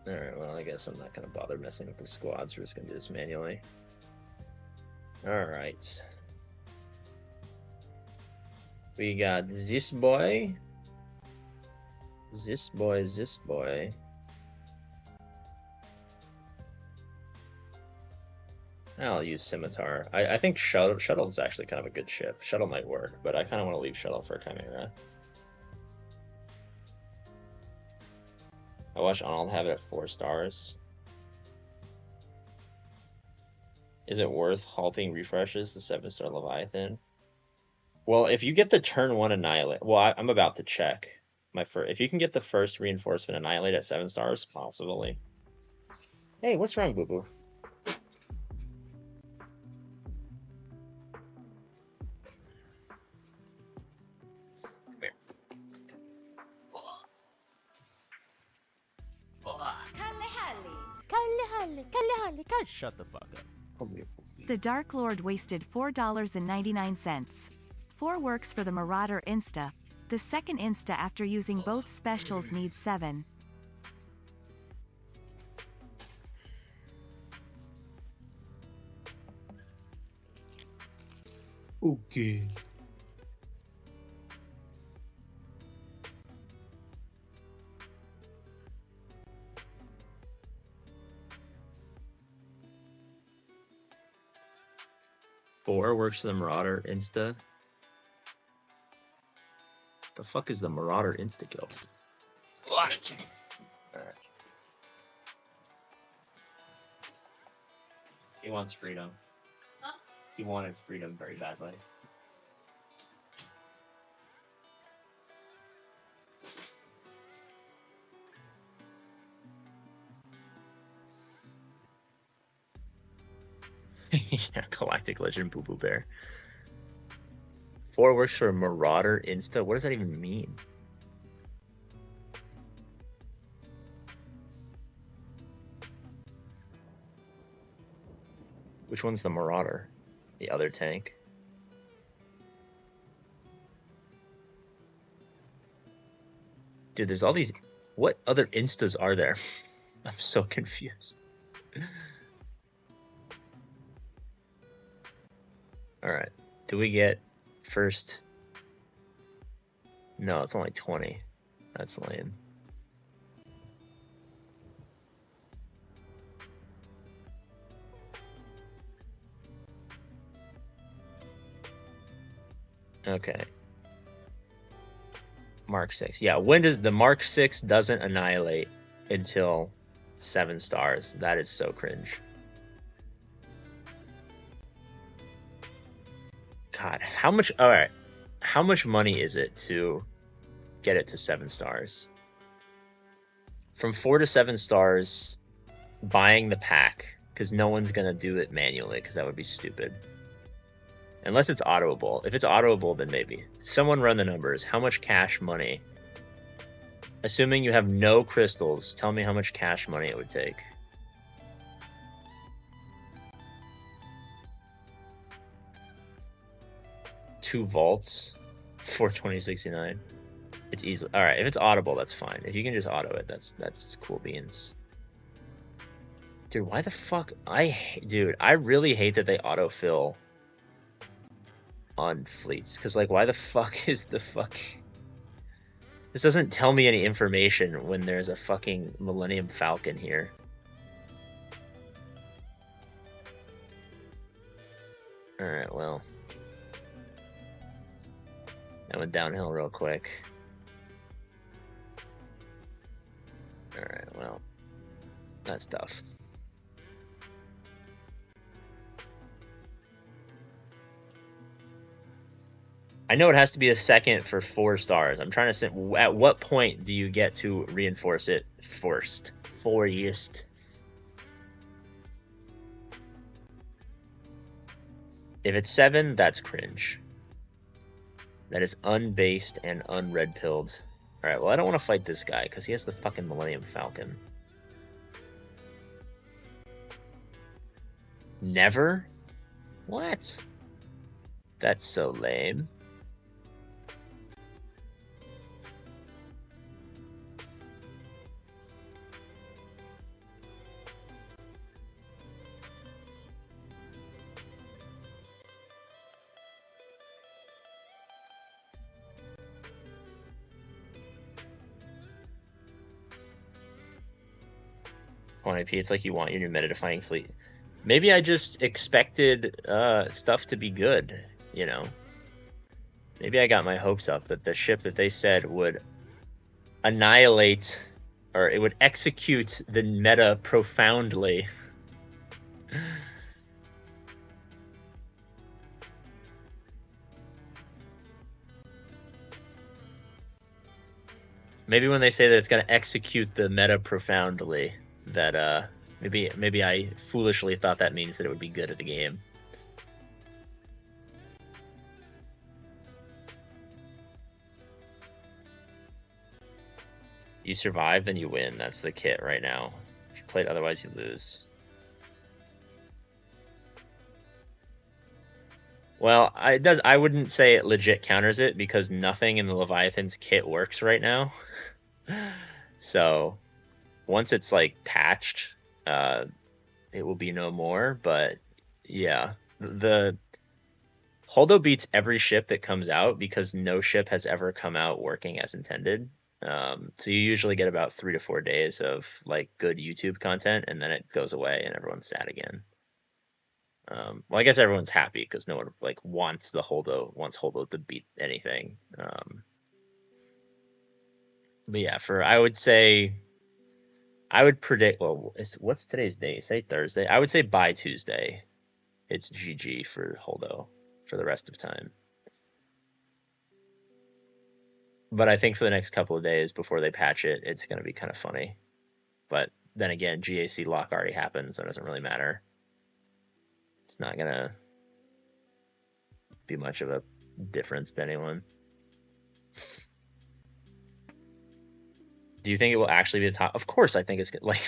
Alright, well, I guess I'm not going to bother messing with the squads. We're just going to do this manually. Alright. We got this boy. This boy, this boy. I'll use Scimitar. I think Shuttle is actually kind of a good ship. Shuttle might work, but I kind of want to leave Shuttle for Chimera. I watch Arnold have it at 4 stars. Is it worth halting refreshes to 7-star Leviathan? Well, if you get the turn 1 Annihilate... Well, I'm about to check if you can get the first reinforcement annihilate at 7 stars, possibly. Hey, what's wrong, Boo Boo? Come here. Shut the fuck up. Come here. The Dark Lord wasted $4.99. 4 works for the Marauder Insta. The second Insta after using both specials needs 7. Okay. Four works for the Marauder Insta. The fuck is the Marauder Insta kill? Alright. He wants freedom. Huh? He wanted freedom very badly. Yeah, Galactic Legend Boo Boo Bear. 4 works for Marauder Insta? What does that even mean? Which one's the Marauder? The other tank? Dude, there's all these... What other Instas are there? I'm so confused. Alright. Do we get first... No, it's only 20. That's lame. Okay. Mark 6. Yeah, when does the Mark 6 doesn't annihilate until 7 stars? That is so cringe. God, how much... Alright. How much money is it to get it to 7 stars? From 4 to 7 stars, buying the pack, because no one's going to do it manually, because that would be stupid. Unless it's autoable. If it's autoable, then maybe. Someone run the numbers. How much cash money? Assuming you have no crystals, tell me how much cash money it would take. Two vaults for 2069. It's easy. All right, if it's audible, that's fine. If you can just auto it, that's cool beans. Dude, why the fuck? Dude, I really hate that they autofill on fleets, because like, why the fuck is the fuck? This doesn't tell me any information when there's a fucking Millennium Falcon here. All right, well, that went downhill real quick. All right, well, that's tough. I know it has to be a second for 4 stars. I'm trying to say, at what point do you get to reinforce it first? First. If it's 7, that's cringe. That is unbased and unred-pilled. Alright, well, I don't want to fight this guy, because he has the fucking Millennium Falcon. Never? What? That's so lame. On AP, it's like you want your new meta-defying fleet. Maybe I just expected stuff to be good, you know? Maybe I got my hopes up that the ship that they said would annihilate, or it would execute the meta profoundly. Maybe when they say that it's going to execute the meta profoundly, that maybe I foolishly thought that means that it would be good at the game. You survive, then you win. That's the kit right now. If you play it otherwise, you lose. Well, I wouldn't say it legit counters it because nothing in the Leviathan's kit works right now. So once it's like patched, it will be no more. But yeah, the Holdo beats every ship that comes out because no ship has ever come out working as intended. So you usually get about 3 to 4 days of like good YouTube content, and then it goes away and everyone's sad again. Well, I guess everyone's happy because no one like wants Holdo to beat anything. But yeah, I would say I would predict. Well, what's today's day? Say Thursday. I would say by Tuesday, it's GG for Holdo for the rest of time. But I think for the next couple of days before they patch it, it's going to be kind of funny. But then again, GAC lock already happened, so it doesn't really matter. It's not going to be much of a difference to anyone. Do you think it will actually be the top? Of course, I think it's like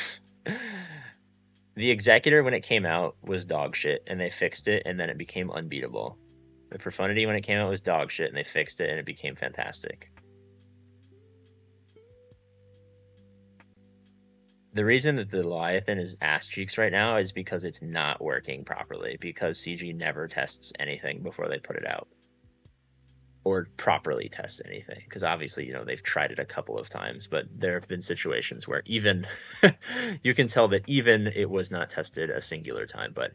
the Executor when it came out was dog shit, and they fixed it, and then it became unbeatable. The Profundity when it came out was dog shit, and they fixed it, and it became fantastic. The reason that the Leviathan is ass cheeks right now is because it's not working properly, because CG never tests anything before they put it out. Or properly tests anything. Because obviously, you know, they've tried it a couple of times, but there have been situations where even you can tell that even it was not tested a singular time. But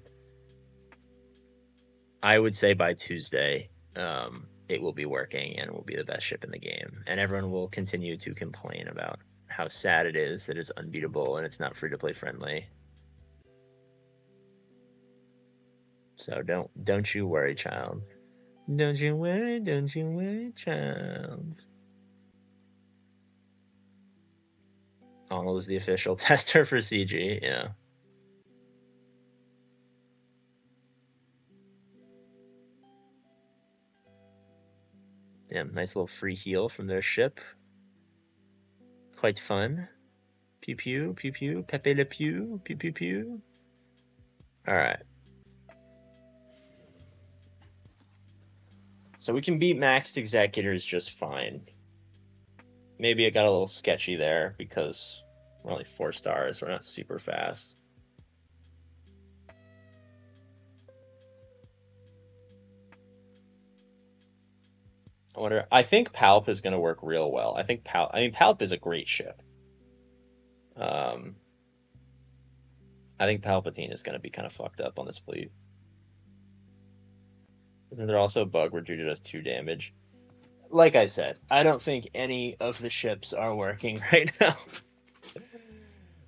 I would say by Tuesday, it will be working and will be the best ship in the game. And everyone will continue to complain about how sad it is that it's unbeatable and it's not free to play friendly. So don't you worry, child. Don't you worry, child. Arnold is the official tester for CG, yeah. Damn, nice little free heal from their ship. Quite fun. Pew pew, pew pew, Pepe le pew, pew pew pew. Alright. So we can beat maxed executors just fine. Maybe it got a little sketchy there because we're only 4 stars, we're not super fast. I think Palp is going to work real well. I think Palp is a great ship. I think Palpatine is going to be kind of fucked up on this fleet. Isn't there also a bug where Juju does 2 damage? Like I said, I don't think any of the ships are working right now.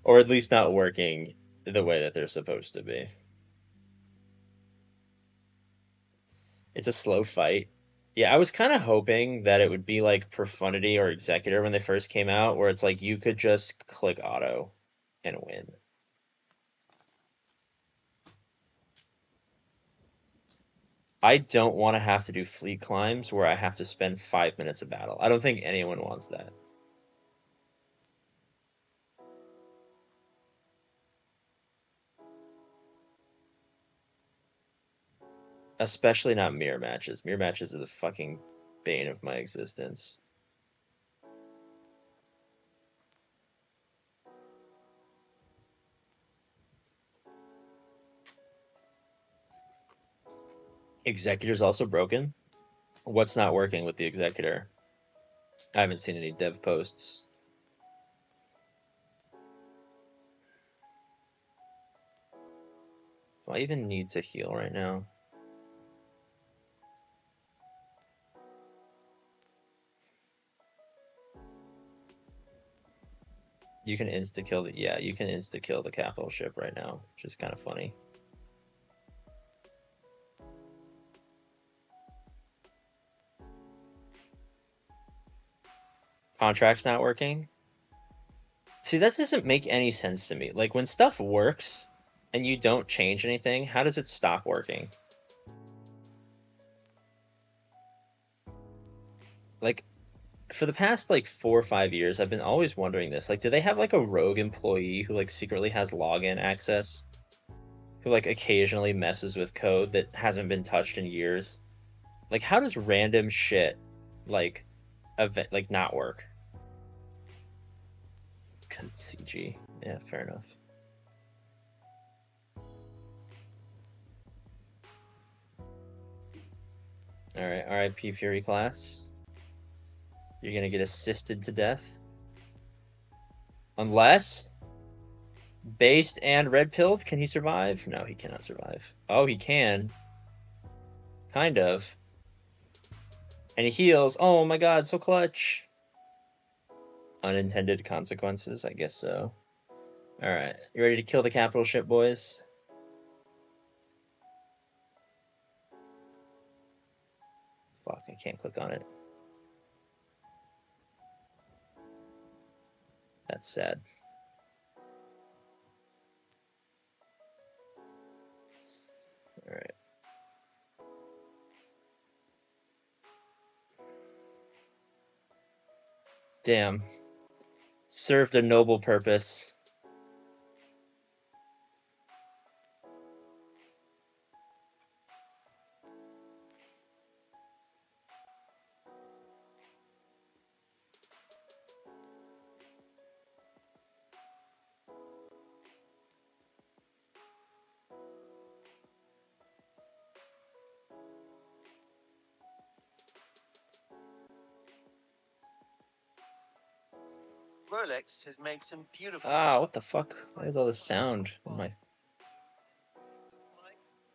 Or at least not working the way that they're supposed to be. It's a slow fight. Yeah, I was kind of hoping that it would be like Profundity or Executor when they first came out, where it's like you could just click auto and win. I don't want to have to do fleet climbs where I have to spend 5 minutes of battle. I don't think anyone wants that. Especially not mirror matches. Mirror matches are the fucking bane of my existence. Executor's also broken. What's not working with the Executor? I haven't seen any dev posts. Do I even need to heal right now? You can insta-kill you can insta-kill the capital ship right now, which is kind of funny. Contract's not working. See, that doesn't make any sense to me. Like, when stuff works and you don't change anything, how does it stop working? Like, for the past, like, 4 or 5 years, I've been always wondering this. Like, do they have, like, a rogue employee who, like, secretly has login access? Who, like, occasionally messes with code that hasn't been touched in years? Like, how does random shit, like, not work? Because it's CG. Yeah, fair enough. Alright, RIP Fury class. You're gonna get assisted to death. Unless... Based and red-pilled, can he survive? No, he cannot survive. Oh, he can. Kind of. And he heals. Oh my god, so clutch. Unintended consequences, I guess so. Alright, you ready to kill the capital ship, boys? Fuck, I can't click on it. That's sad. Alright. Damn. Served a noble purpose. Rolex has made some beautiful. Ah, what the fuck? Why is all this sound on my...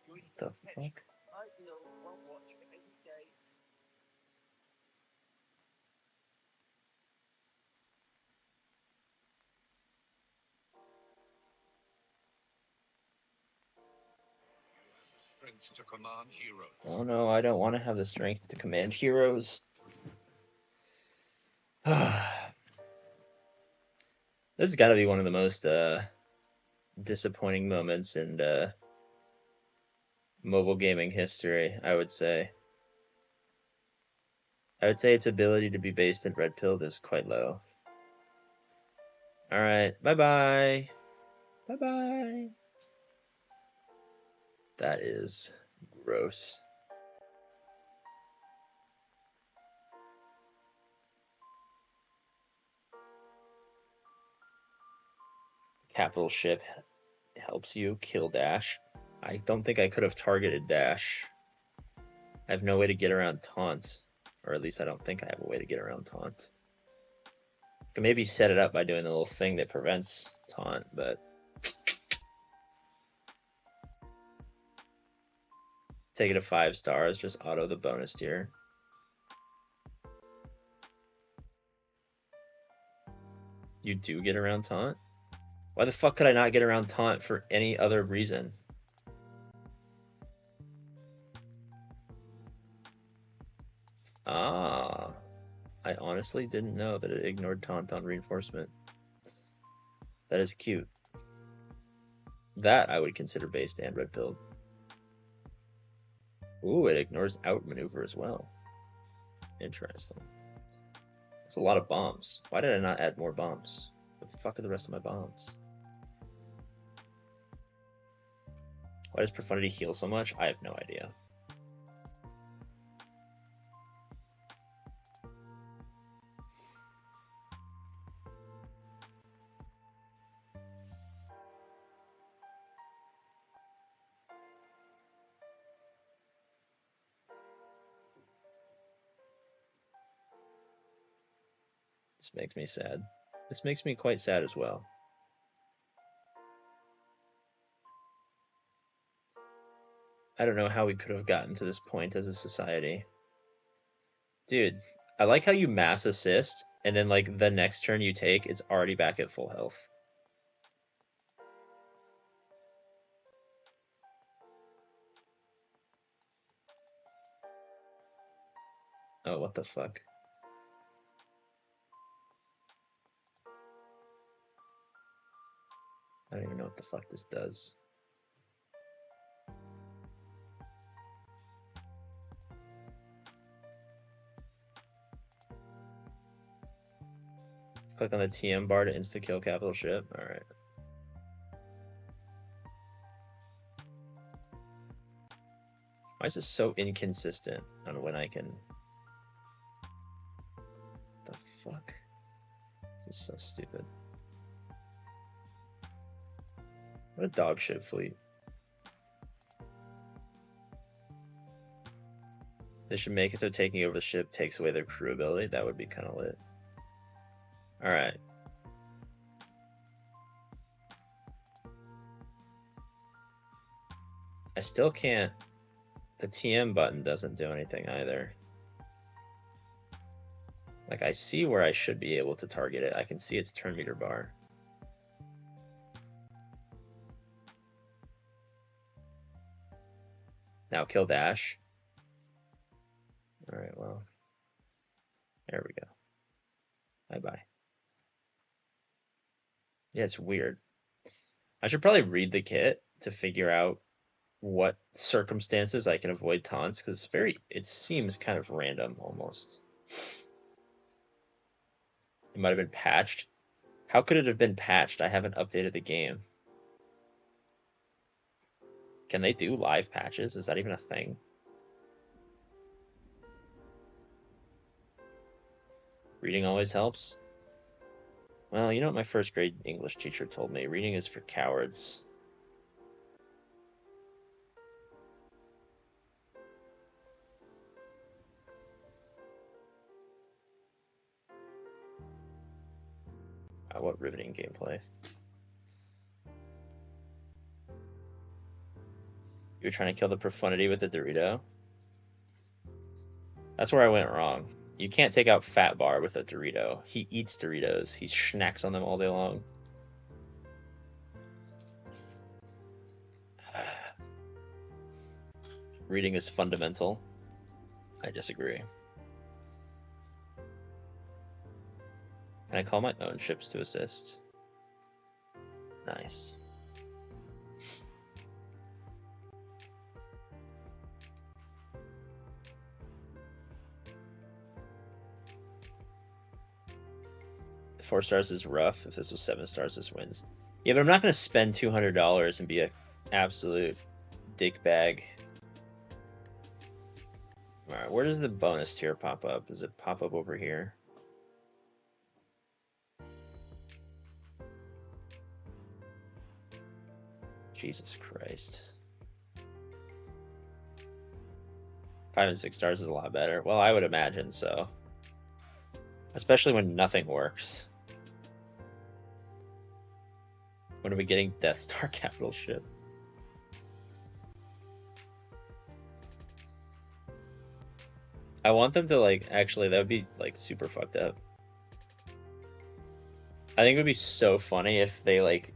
What the fuck? Ideal one watch for every day. Strength to command heroes. Oh no, I don't want to have the strength to command heroes. This has got to be one of the most disappointing moments in mobile gaming history, I would say. I would say its ability to be based in red pilled is quite low. Alright, bye-bye. Bye-bye. That is gross. Capital ship helps you kill Dash. I don't think I could have targeted Dash. I have no way to get around taunts. Or at least I don't think I have a way to get around taunt. I can maybe set it up by doing the little thing that prevents taunt, but... Take it to 5 stars, just auto the bonus tier. You do get around taunt? Why the fuck could I not get around taunt for any other reason? Ah, I honestly didn't know that it ignored taunt on reinforcement. That is cute. That I would consider based and red pilled. Ooh, it ignores outmaneuver as well. Interesting. That's a lot of bombs. Why did I not add more bombs? What the fuck are the rest of my bombs? Why does Profundity heal so much? I have no idea. This makes me sad. This makes me quite sad as well. I don't know how we could have gotten to this point as a society. Dude, I like how you mass assist, and then like the next turn you take, it's already back at full health. Oh, what the fuck? I don't even know what the fuck this does. Click on the TM bar to insta-kill capital ship. Alright. Why is this so inconsistent on when I can... The fuck? This is so stupid. What a dog shit fleet. They should make it so taking over the ship takes away their crew ability. That would be kind of lit. Alright. I still can't... The TM button doesn't do anything either. Like, I see where I should be able to target it. I can see its turn meter bar. Now kill dash. Alright, well. There we go. Bye-bye. Yeah, it's weird. I should probably read the kit to figure out what circumstances I can avoid taunts, because it seems kind of random almost. It might have been patched. How could it have been patched? I haven't updated the game. Can they do live patches? Is that even a thing? Reading always helps. Well, you know what my first grade English teacher told me? Reading is for cowards. What riveting gameplay. You were trying to kill the profundity with the Dorito? That's where I went wrong. You can't take out Fat Bar with a Dorito. He eats Doritos. He snacks on them all day long. Reading is fundamental. I disagree. Can I call my own ships to assist? Nice. If 4 stars is rough. If this was 7 stars, this wins. Yeah, but I'm not going to spend $200 and be an absolute dickbag. Alright, where does the bonus tier pop up? Does it pop up over here? Jesus Christ. 5 and 6 stars is a lot better. Well, I would imagine so. Especially when nothing works. When are we getting Death Star capital ship? I want them to, like, actually, that would be, like, super fucked up. I think it would be so funny if they, like,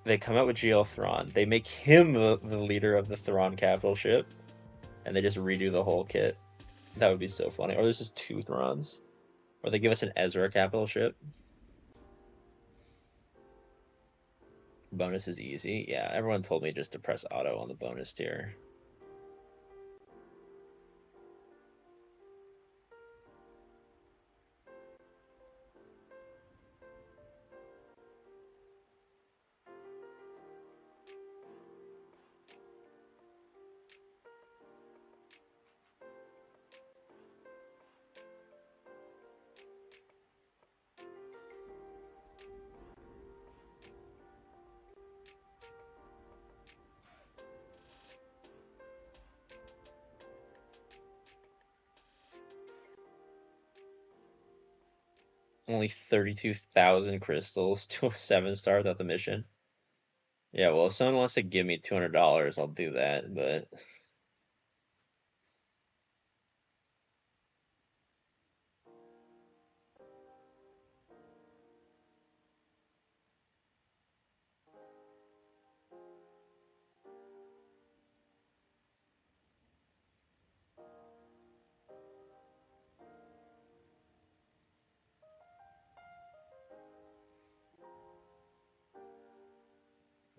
they come out with GL Thrawn, they make him the leader of the Thrawn capital ship, and they just redo the whole kit. That would be so funny. Or there's just 2 Thrawns. Or they give us an Ezra capital ship. Bonus is easy. Yeah, everyone told me just to press auto on the bonus tier. Only 32,000 crystals to a 7-star without the mission. Yeah, well, if someone wants to give me $200, I'll do that, but...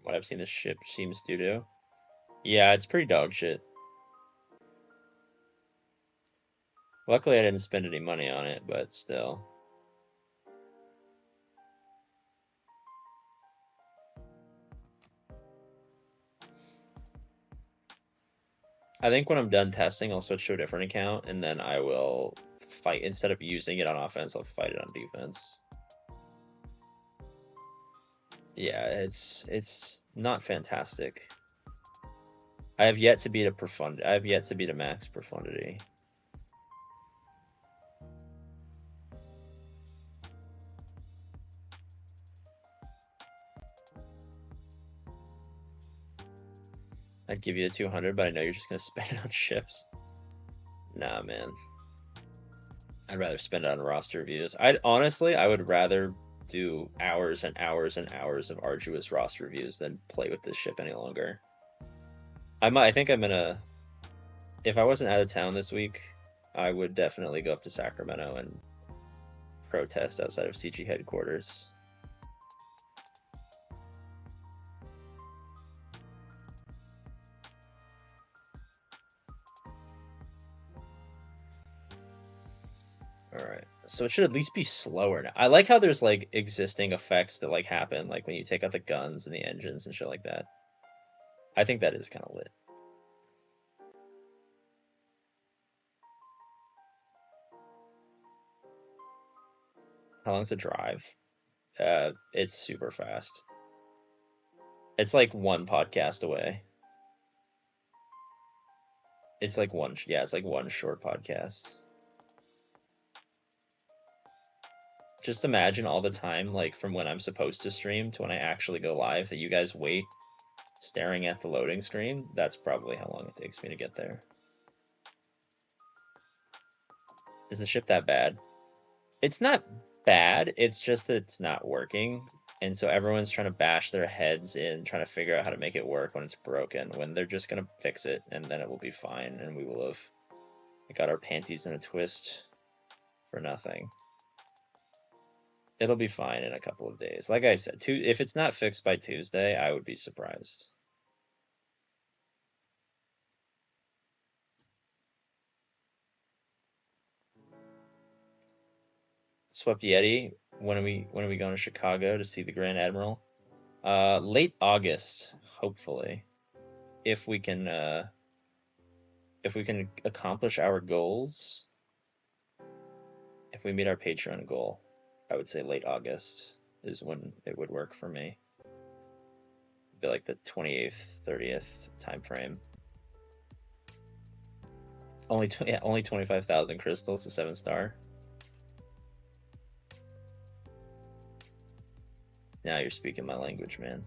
what I've seen this ship seems to do. Yeah, it's pretty dog shit. Luckily, I didn't spend any money on it, but still. I think when I'm done testing, I'll switch to a different account, and then I will fight. Instead of using it on offense, I'll fight it on defense. Yeah, it's not fantastic. I have yet to beat a profundity. I have yet to beat a max profundity. I'd give you the 200, but I know you're just gonna spend it on ships. Nah, man. I'd rather spend it on roster reviews. Honestly, I would rather do hours and hours and hours of arduous roster reviews than play with this ship any longer. I think I'm gonna. If I wasn't out of town this week, I would definitely go up to Sacramento and protest outside of CG headquarters. Alright, so it should at least be slower now. I like how there's like existing effects that like happen, like when you take out the guns and the engines and shit like that. I think that is kind of lit. How long's the drive? It's super fast. It's like one podcast away. It's like one, yeah, it's like one short podcast. Just imagine all the time, like from when I'm supposed to stream to when I actually go live, that you guys wait staring at the loading screen. That's probably how long it takes me to get there. Is the ship that bad? It's not bad, it's just that it's not working. And so everyone's trying to bash their heads in, trying to figure out how to make it work when it's broken, when they're just going to fix it, and then it will be fine, and we will have got our panties in a twist for nothing. It'll be fine in a couple of days. Like I said, if it's not fixed by Tuesday, I would be surprised. Swept Yeti. When are we going to Chicago to see the Grand Admiral? Late August, hopefully, if we can accomplish our goals. If we meet our Patreon goal, I would say late August is when it would work for me. It'd be like the 28th, 30th time frame. Only 25,000 crystals to 7-star. Now you're speaking my language, man.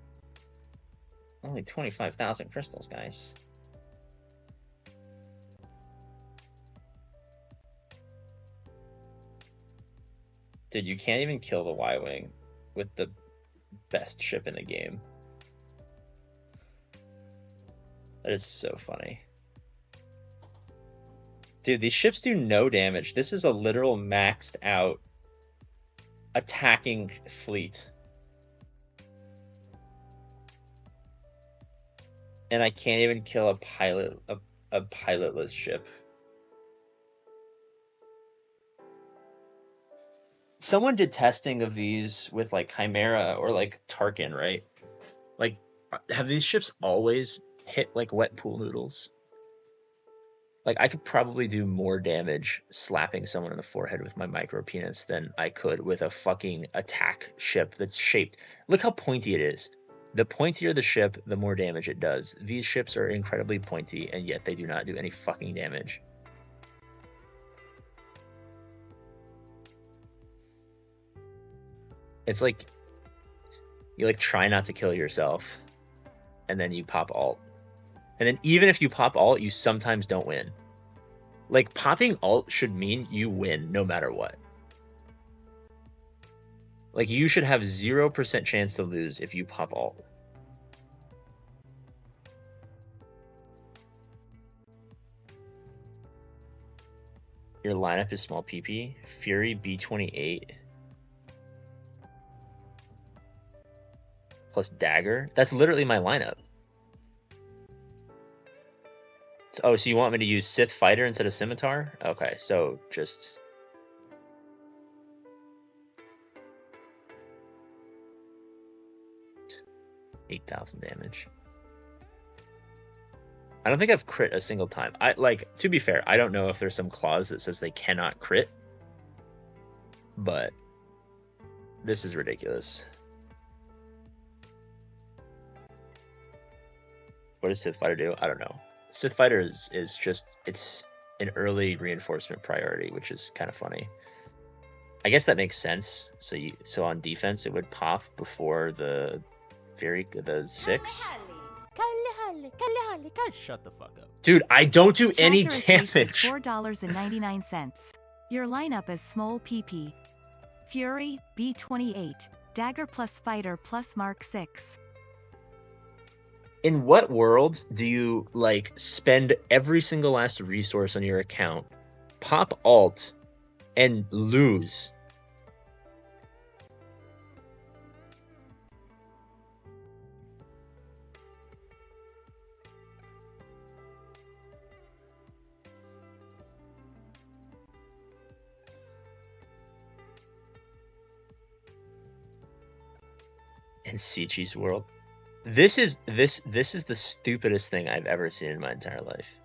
Only 25,000 crystals, guys. Dude, you can't even kill the Y-Wing with the best ship in the game. That is so funny. Dude, these ships do no damage. This is a literal maxed out attacking fleet. And I can't even kill a pilotless ship. Someone did testing of these with like Chimera or like Tarkin, right? Like, have these ships always hit like wet pool noodles? Like, I could probably do more damage slapping someone in the forehead with my micro penis than I could with a fucking attack ship that's shaped. Look how pointy it is. The pointier the ship, the more damage it does. These ships are incredibly pointy, and yet they do not do any fucking damage. It's like you like try not to kill yourself, and then you pop alt. And then even if you pop alt, you sometimes don't win. Like, popping alt should mean you win no matter what. Like, you should have 0% chance to lose if you pop alt. Your lineup is small PP. Fury B28. plus dagger. That's literally my lineup. Oh, so you want me to use Sith Fighter instead of Scimitar? Okay, so just... 8,000 damage. I don't think I've crit a single time. To be fair, I don't know if there's some clause that says they cannot crit, but this is ridiculous. What does Sith Fighter do? I don't know. Sith Fighter is just, it's an early reinforcement priority, which is kind of funny. I guess that makes sense. So on defense, it would pop before the 6. Shut the fuck up. Dude, I don't do any Lazarus wasted damage. $4.99. Your lineup is Smole PP. Fury, B28. Dagger plus Fighter plus Mark 6. In what world do you, like, spend every single last resource on your account, pop alt, and lose? In Sichi's world? This is the stupidest thing I've ever seen in my entire life.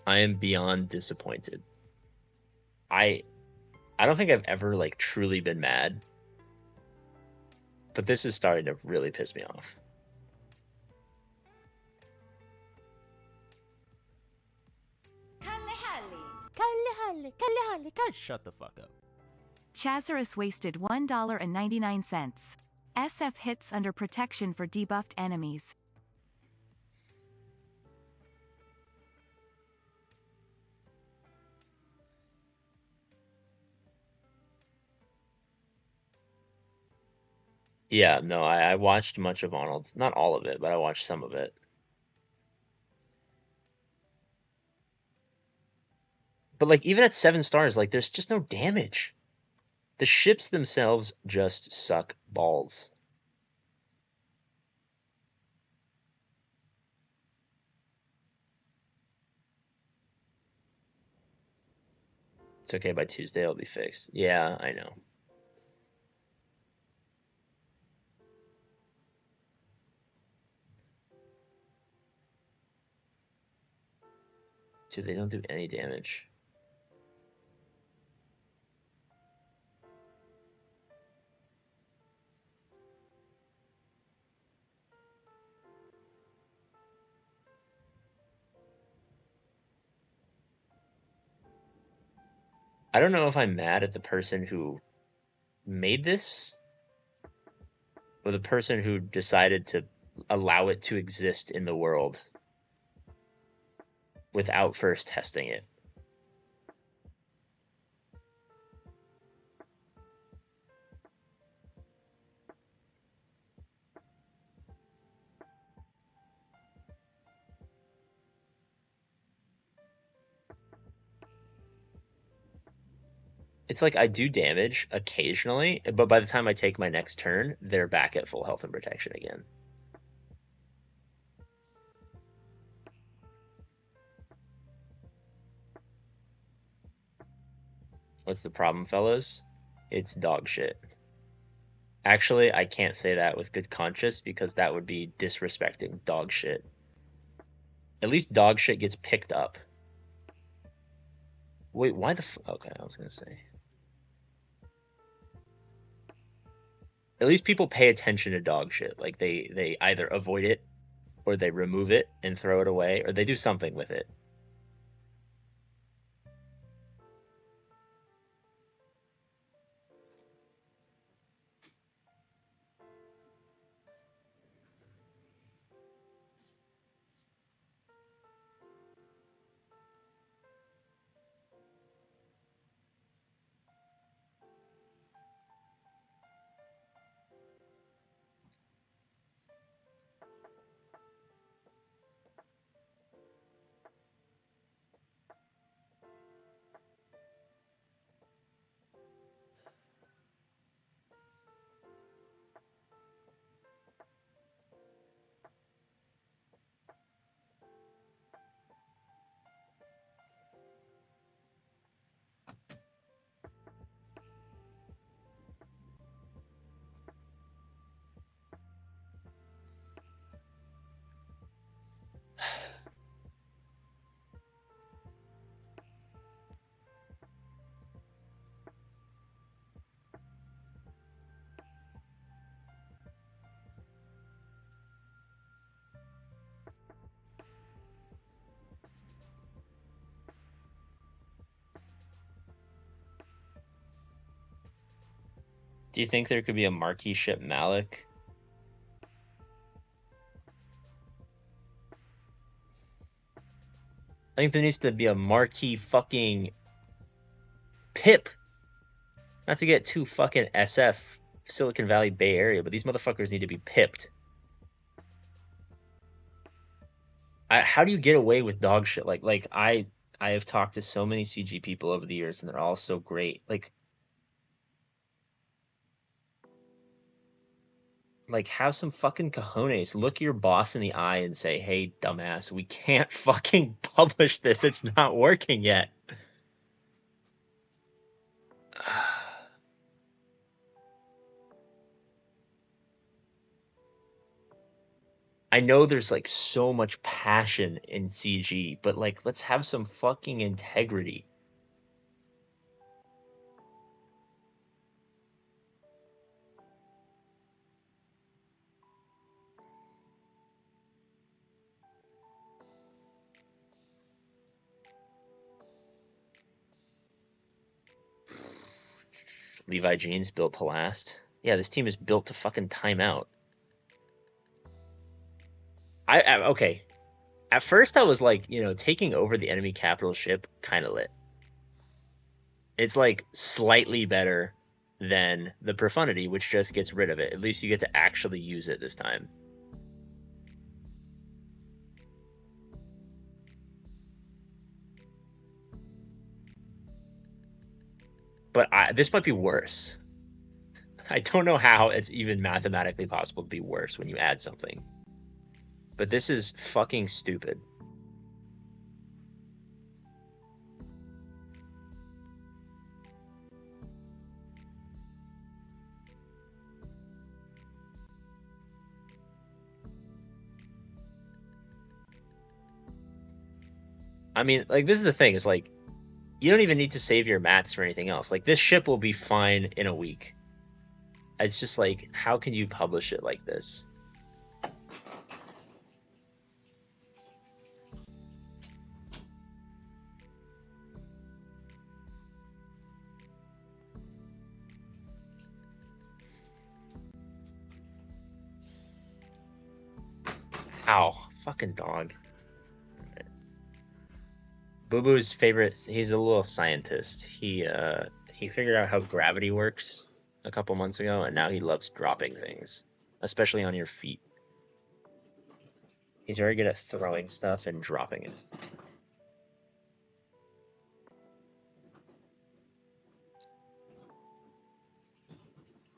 I am beyond disappointed. I don't think I've ever, like, truly been mad, but this is starting to really piss me off. Shut the fuck up. Chazarus wasted $1.99. SF hits under protection for debuffed enemies. Yeah, no, I watched much of Arnold's. Not all of it, but I watched some of it. But, like, even at 7 stars, like, there's just no damage. The ships themselves just suck balls. It's okay, by Tuesday it'll be fixed. Yeah, I know. Dude, they don't do any damage. I don't know if I'm mad at the person who made this, or the person who decided to allow it to exist in the world without first testing it. It's like I do damage occasionally, but by the time I take my next turn, they're back at full health and protection again. What's the problem, fellas? It's dog shit. Actually, I can't say that with good conscience because that would be disrespecting dog shit. At least dog shit gets picked up. Wait, why the okay, I was gonna say. At least people pay attention to dog shit. Like, they either avoid it, or they remove it and throw it away, or they do something with it. Do you think there could be a marquee ship Malik? I think there needs to be a marquee fucking Pip. Not to get too fucking SF Silicon Valley Bay Area, but these motherfuckers need to be pipped. How do you get away with dog shit? Like I have talked to so many CG people over the years, and they're all so great. Like have some fucking cojones. Look your boss in the eye and say, "Hey, dumbass, we can't fucking publish this. It's not working yet." I know there's like so much passion in CG, but like let's have some fucking integrity. Levi jeans built to last. Yeah, this team is built to fucking time out. Okay. At first I was like, taking over the enemy capital ship kind of lit. It's like slightly better than the Profundity, which just gets rid of it. At least you get to actually use it this time. But this might be worse. I don't know how it's even mathematically possible to be worse when you add something. But this is fucking stupid. I mean, like, this is the thing, is like, you don't even need to save your mats for anything else. Like, this ship will be fine in a week. It's just like, how can you publish it like this? Ow. Fucking dog. Boo Boo's favorite, he's a little scientist. He figured out how gravity works a couple months ago, and now he loves dropping things, especially on your feet. He's very good at throwing stuff and dropping it.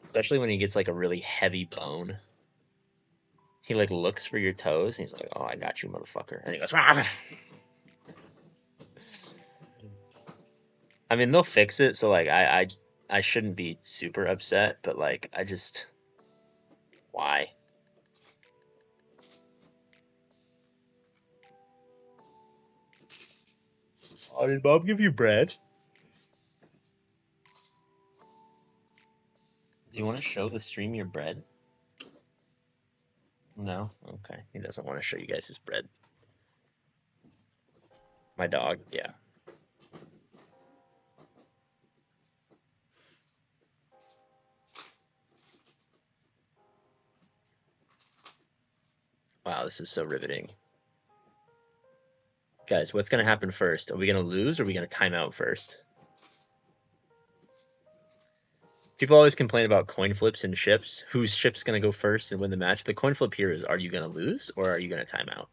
Especially when he gets like a really heavy bone. He like looks for your toes and he's like, "Oh, I got you, motherfucker." And he goes, "Rah!" I mean, they'll fix it, so like I shouldn't be super upset, but like I just, why? Oh, did Bob give you bread? Do you want to show the stream your bread? No? Okay. He doesn't want to show you guys his bread. My dog, yeah. Wow, this is so riveting. Guys, what's going to happen first? Are we going to lose or are we going to time out first? People always complain about coin flips and ships. Whose ship's going to go first and win the match? The coin flip here is, are you going to lose or are you going to time out?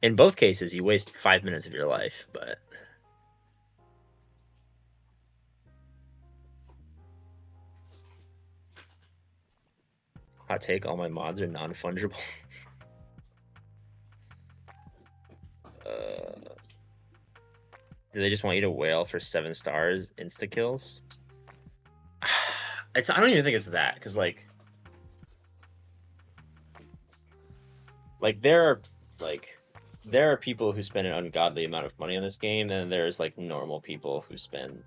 In both cases, you waste 5 minutes of your life, but... Hot take, all my mods are non-fungible. Do they just want you to wail for 7 stars insta-kills? I don't even think it's that, because like there are people who spend an ungodly amount of money on this game, and there's like normal people who spend,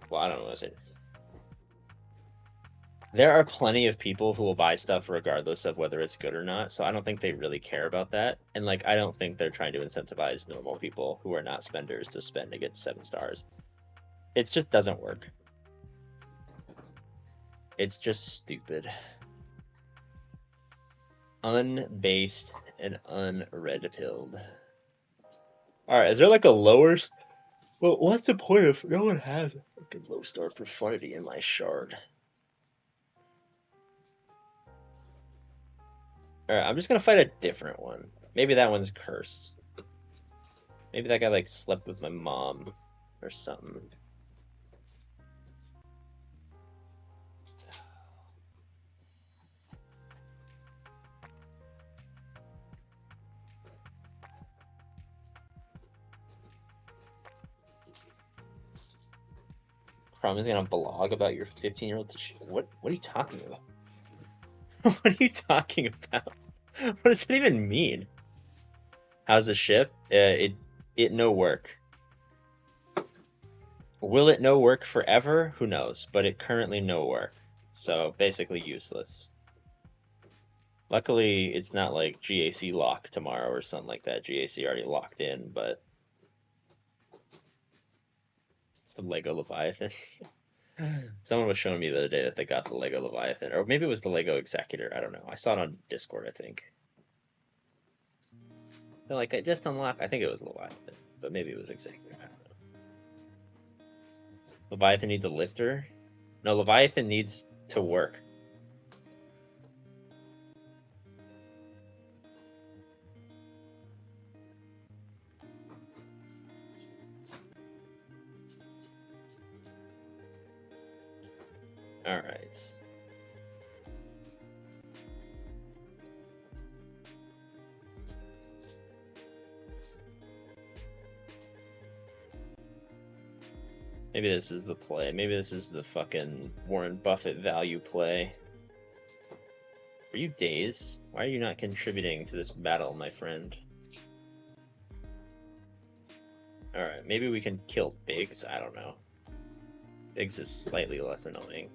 well, I don't know what to say. There are plenty of people who will buy stuff regardless of whether it's good or not, so I don't think they really care about that. And like, I don't think they're trying to incentivize normal people who are not spenders to spend to get 7 stars. It just doesn't work. It's just stupid. Unbased and unred-pilled. Alright, is there like a lower... Well, what's the point if no one has like a low star profundity in my shard? Alright, I'm just gonna fight a different one. Maybe that one's cursed. Maybe that guy like slept with my mom or something. Crum is gonna blog about your 15-year-old. What are you talking about? What are you talking about? What does that even mean? How's the ship? It no work. Will it no work forever? Who knows? But it currently no work. So basically useless. Luckily, it's not like GAC lock tomorrow or something like that. GAC already locked in, but it's the Lego Leviathan. Someone was showing me the other day that they got the Lego Leviathan, or maybe it was the Lego Executor. I don't know. I saw it on Discord, I think. They're like, I just unlocked. I think it was Leviathan, but maybe it was Executor. I don't know. Leviathan needs a lifter? No, Leviathan needs to work. Alright. Maybe this is the play. Maybe this is the fucking Warren Buffett value play. Are you dazed? Why are you not contributing to this battle, my friend? Alright, maybe we can kill Biggs. I don't know. Biggs is slightly less annoying.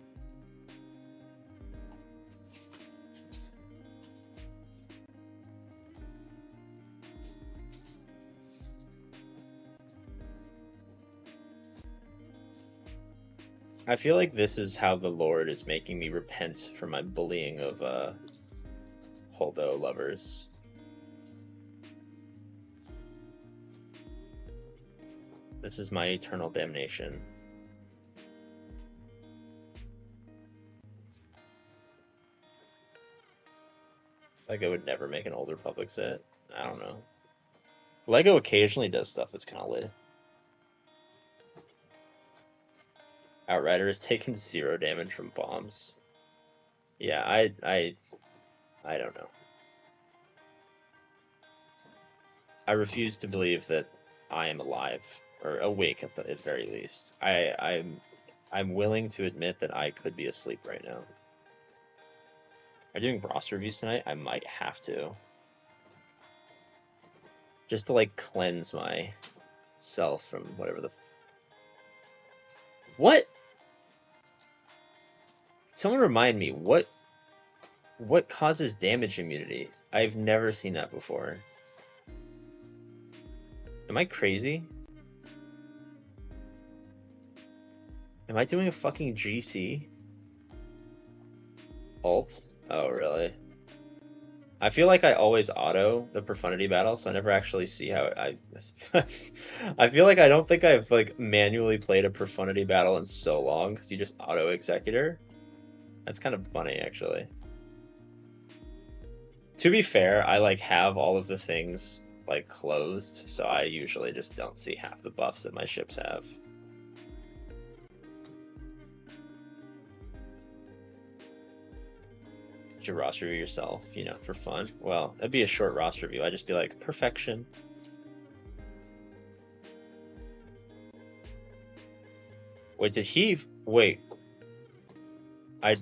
I feel like this is how the Lord is making me repent for my bullying of Holdo lovers. This is my eternal damnation. Lego would never make an older public set. I don't know. Lego occasionally does stuff that's kind of lit. Outrider has taken 0 damage from bombs. Yeah, I don't know. I refuse to believe that I am alive or awake at the very least. I'm willing to admit that I could be asleep right now. Are you doing roster reviews tonight? I might have to. Just to like cleanse myself from whatever the What? Someone remind me, what causes damage immunity? I've never seen that before. Am I crazy? Am I doing a fucking GC? Alt? Oh, really? I feel like I always auto the profundity battle, so I never actually see how I I feel like I don't think I've like manually played a profundity battle in so long, because you just auto executor. That's kind of funny, actually. To be fair, I like have all of the things like closed, so I usually just don't see half the buffs that my ships have. Did you roster review yourself, you know, for fun? Well, it'd be a short roster review. I'd just be like, perfection. Wait, did he... Wait. I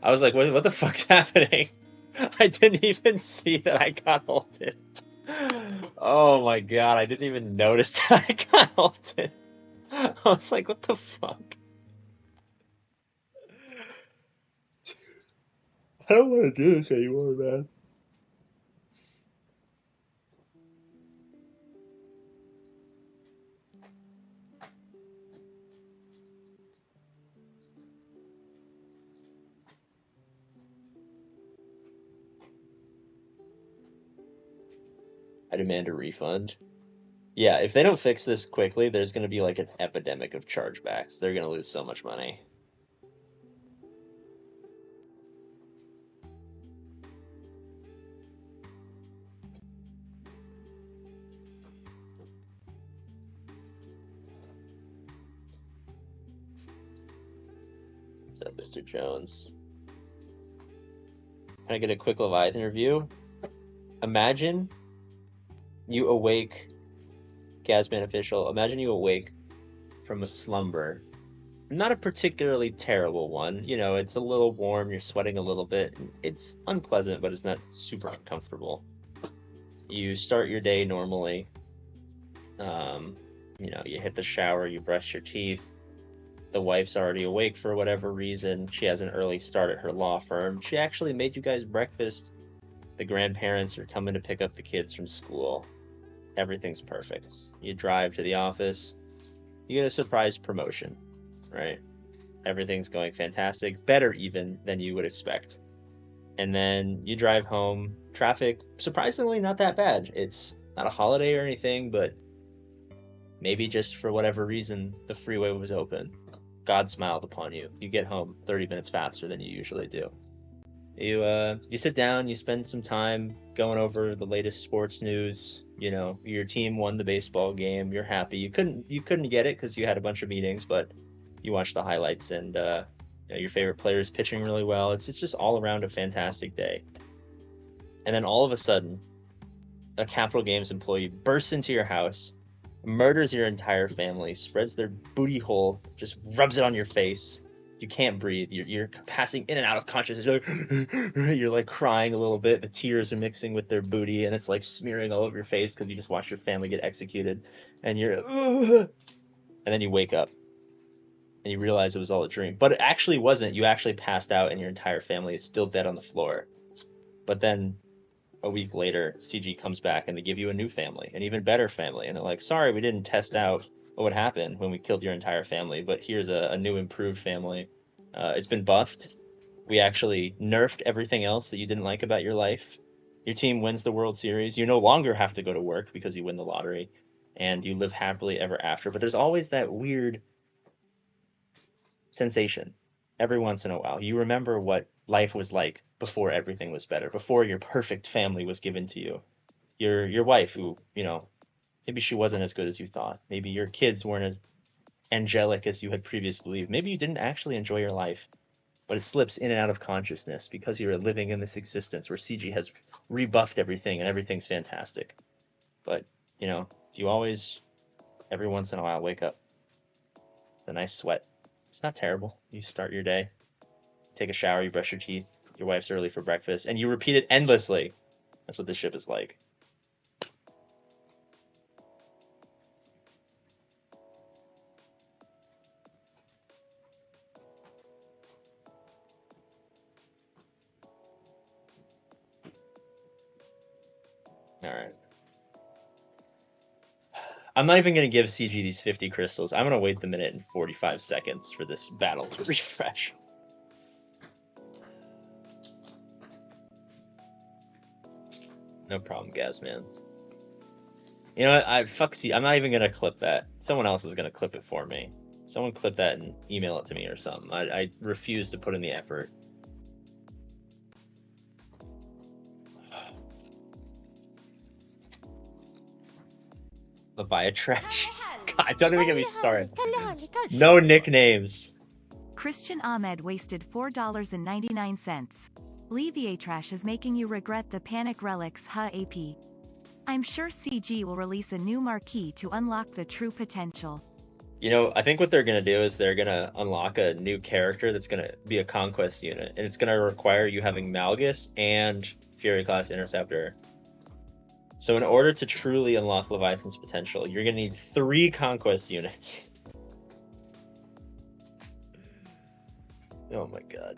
was like, what the fuck's happening? I didn't even see that I got ulted. Oh my god, I didn't even notice that I got ulted. I was like, what the fuck? I don't want to do this anymore, man. I demand a refund. Yeah, if they don't fix this quickly, there's going to be like an epidemic of chargebacks. They're going to lose so much money. So, Mr. Jones. Can I get a quick Leviathan review? Imagine you awake, Gazman official, imagine you awake from a slumber. Not a particularly terrible one. You know, it's a little warm, you're sweating a little bit. It's unpleasant, but it's not super uncomfortable. You start your day normally. You know, you hit the shower, you brush your teeth. The wife's already awake for whatever reason. She has an early start at her law firm. She actually made you guys breakfast. The grandparents are coming to pick up the kids from school. Everything's perfect. You drive to the office. You get a surprise promotion, right? Everything's going fantastic, better even than you would expect. And then you drive home. Traffic, surprisingly, not that bad. It's not a holiday or anything, but maybe just for whatever reason, the freeway was open. God smiled upon you. You get home 30 minutes faster than you usually do. You sit down, you spend some time going over the latest sports news. You know, your team won the baseball game. You're happy. You couldn't get it because you had a bunch of meetings, but you watched the highlights, and you know, your favorite player is pitching really well. It's just all around a fantastic day. And then all of a sudden, a Capital Games employee bursts into your house, murders your entire family, spreads their booty hole, just rubs it on your face. You can't breathe. You're passing in and out of consciousness. You're like crying a little bit. The tears are mixing with their booty, and it's like smearing all over your face because you just watched your family get executed. And and then you wake up, and you realize it was all a dream. But it actually wasn't. You actually passed out, and your entire family is still dead on the floor. But then a week later, CG comes back, and they give you a new family, an even better family. And they're like, sorry, we didn't test out what would happen when we killed your entire family, but here's a new improved family. It's been buffed. We actually nerfed everything else that you didn't like about your life. Your team wins the World Series. You no longer have to go to work because you win the lottery, and you live happily ever after. But there's always that weird sensation every once in a while. You remember what life was like before everything was better, before your perfect family was given to you. Your wife, who, you know, maybe she wasn't as good as you thought. Maybe your kids weren't as angelic as you had previously believed. Maybe you didn't actually enjoy your life, but it slips in and out of consciousness because you're living in this existence where CG has rebuffed everything and everything's fantastic. But, you know, you always, every once in a while, wake up with a nice sweat. It's not terrible. You start your day, take a shower, you brush your teeth, your wife's early for breakfast, and you repeat it endlessly. That's what this ship is like. Alright. I'm not even going to give CG these 50 crystals. I'm going to wait the minute and 45 seconds for this battle to refresh. No problem, Gazman. You know what? Fuck CG. I'm not even going to clip that. Someone else is going to clip it for me. Someone clip that and email it to me or something. I refuse to put in the effort. Leviathan. God, don't even get me started. No nicknames. Christian Ahmed wasted $4.99. Leviathan is making you regret the Panic Relics HOM-E. I'm sure CG will release a new marquee to unlock the true potential. You know, I think what they're going to do is they're going to unlock a new character that's going to be a conquest unit, and it's going to require you having Malgus and Fury Class Interceptor. So in order to truly unlock Leviathan's potential, you're going to need 3 conquest units. Oh my god.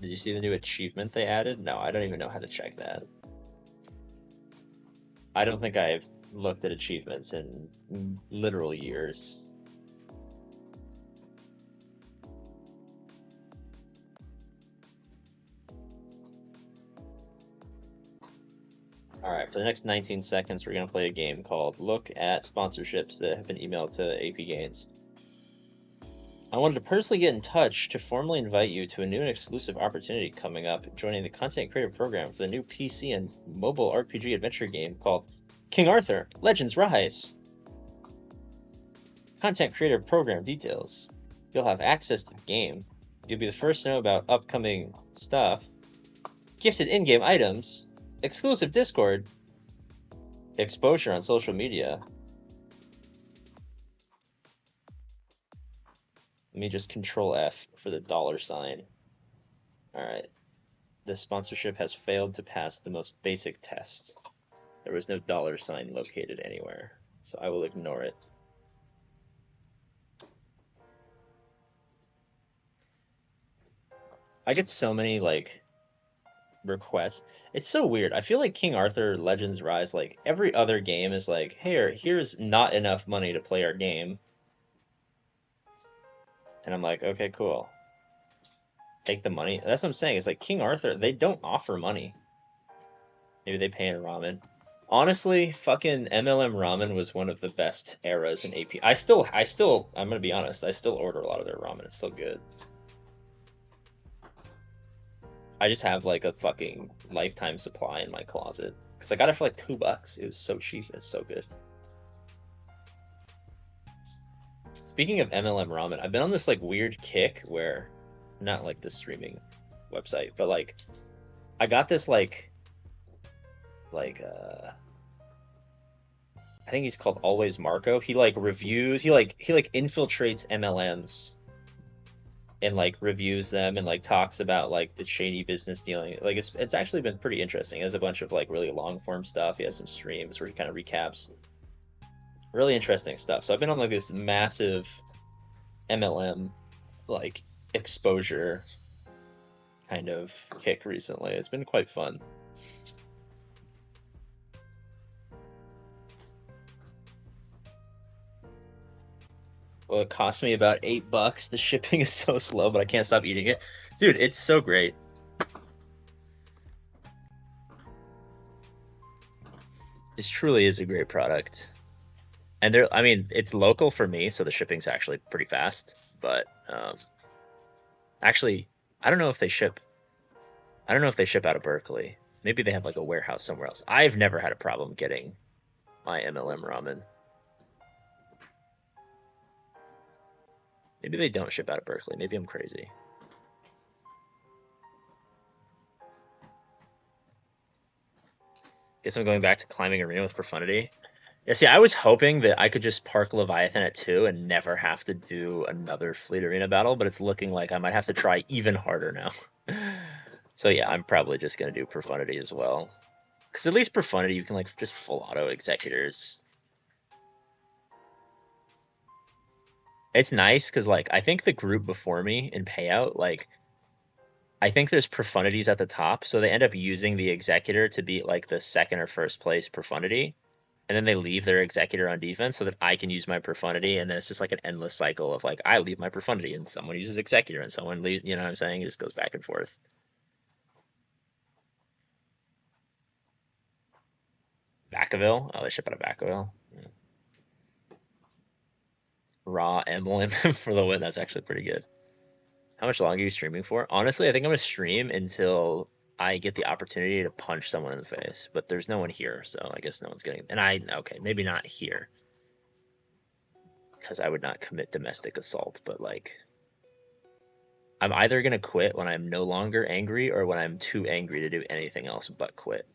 Did you see the new achievement they added? No, I don't even know how to check that. I don't think I've looked at achievements in literal years. For the next 19 seconds, we're going to play a game called Look at Sponsorships that have been emailed to APGAINS. I wanted to personally get in touch to formally invite you to a new and exclusive opportunity coming up, joining the content creator program for the new PC and mobile RPG adventure game called King Arthur Legends Rise. Content creator program details. You'll have access to the game. You'll be the first to know about upcoming stuff, gifted in-game items, exclusive Discord, exposure on social media. Let me just Control F for the $sign. Alright. This sponsorship has failed to pass the most basic test. There was no $sign located anywhere, so I will ignore it. I get so many, like, requests. It's so weird. I feel like King Arthur Legends Rise, like, every other game is like, hey, here's not enough money to play our game. And I'm like, okay, cool. Take the money. That's what I'm saying. It's like King Arthur, they don't offer money. Maybe they pay in ramen. Honestly, fucking MLM ramen was one of the best eras in AP. I'm gonna be honest, I still order a lot of their ramen. It's still good. I just have like a fucking lifetime supply in my closet. Because I got it for like $2. It was so cheap. It's so good. Speaking of MLM ramen, I've been on this like weird kick where, not like the streaming website, but like, I got this I think he's called Always Marco. He like reviews, he infiltrates MLMs and like reviews them and like talks about like the shady business dealing. Like it's actually been pretty interesting. There's a bunch of like really long form stuff. He has some streams where he kind of recaps really interesting stuff. So I've been on like this massive MLM like exposure kind of kick recently. It's been quite fun. Well, it cost me about $8. The shipping is so slow, but I can't stop eating it. Dude, it's so great. This truly is a great product. And I mean, it's local for me, so the shipping's actually pretty fast. But actually, I don't know if they ship out of Berkeley. Maybe they have like a warehouse somewhere else. I've never had a problem getting my MLM ramen. Maybe they don't ship out of Berkeley. Maybe I'm crazy. Guess I'm going back to climbing arena with profundity. Yeah, see, I was hoping that I could just park Leviathan at 2 and never have to do another fleet arena battle, but it's looking like I might have to try even harder now. So yeah, I'm probably just going to do profundity as well. Because at least profundity, you can like just full auto executors. It's nice because like I think the group before me in payout, like I think there's profundities at the top, so they end up using the executor to beat like the second or first place profundity, and then they leave their executor on defense so that I can use my profundity, and then it's just like an endless cycle of like I leave my profundity and someone uses executor and someone leaves, you know what I'm saying? It just goes back and forth. Vacaville? Oh, they ship out of Vacaville. Yeah. Raw emblem for the win. That's actually pretty good. How much longer are you streaming for? Honestly, I think I'm going to stream until I get the opportunity to punch someone in the face. But there's no one here, so I guess no one's getting... And okay, maybe not here. Because I would not commit domestic assault, but like... I'm either going to quit when I'm no longer angry or when I'm too angry to do anything else but quit.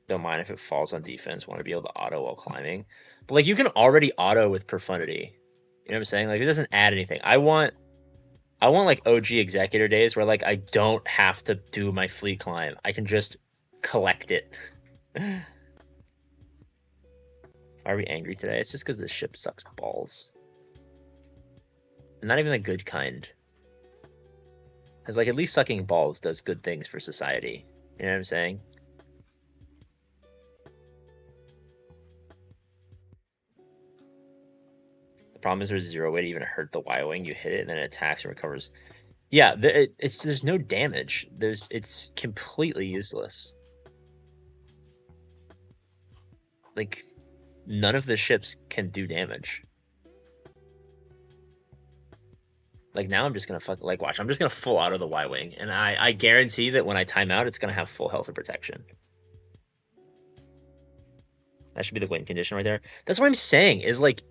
Don't mind if it falls on defense. Want to be able to auto while climbing. But like you can already auto with profundity. You know what I'm saying? Like it doesn't add anything. I want like OG executor days where like I don't have to do my fleet climb. I can just collect it. Are we angry today? It's just because this ship sucks balls. Not even the good kind. Because like at least sucking balls does good things for society. You know what I'm saying? The problem is there's 0 way to even hurt the Y-Wing. You hit it and then it attacks and recovers. Yeah, there's no damage. It's completely useless. Like, none of the ships can do damage. Like, now I'm just gonna watch. I'm just gonna full auto the Y-Wing, and I guarantee that when I time out, it's gonna have full health and protection. That should be the win condition right there. That's what I'm saying, is like...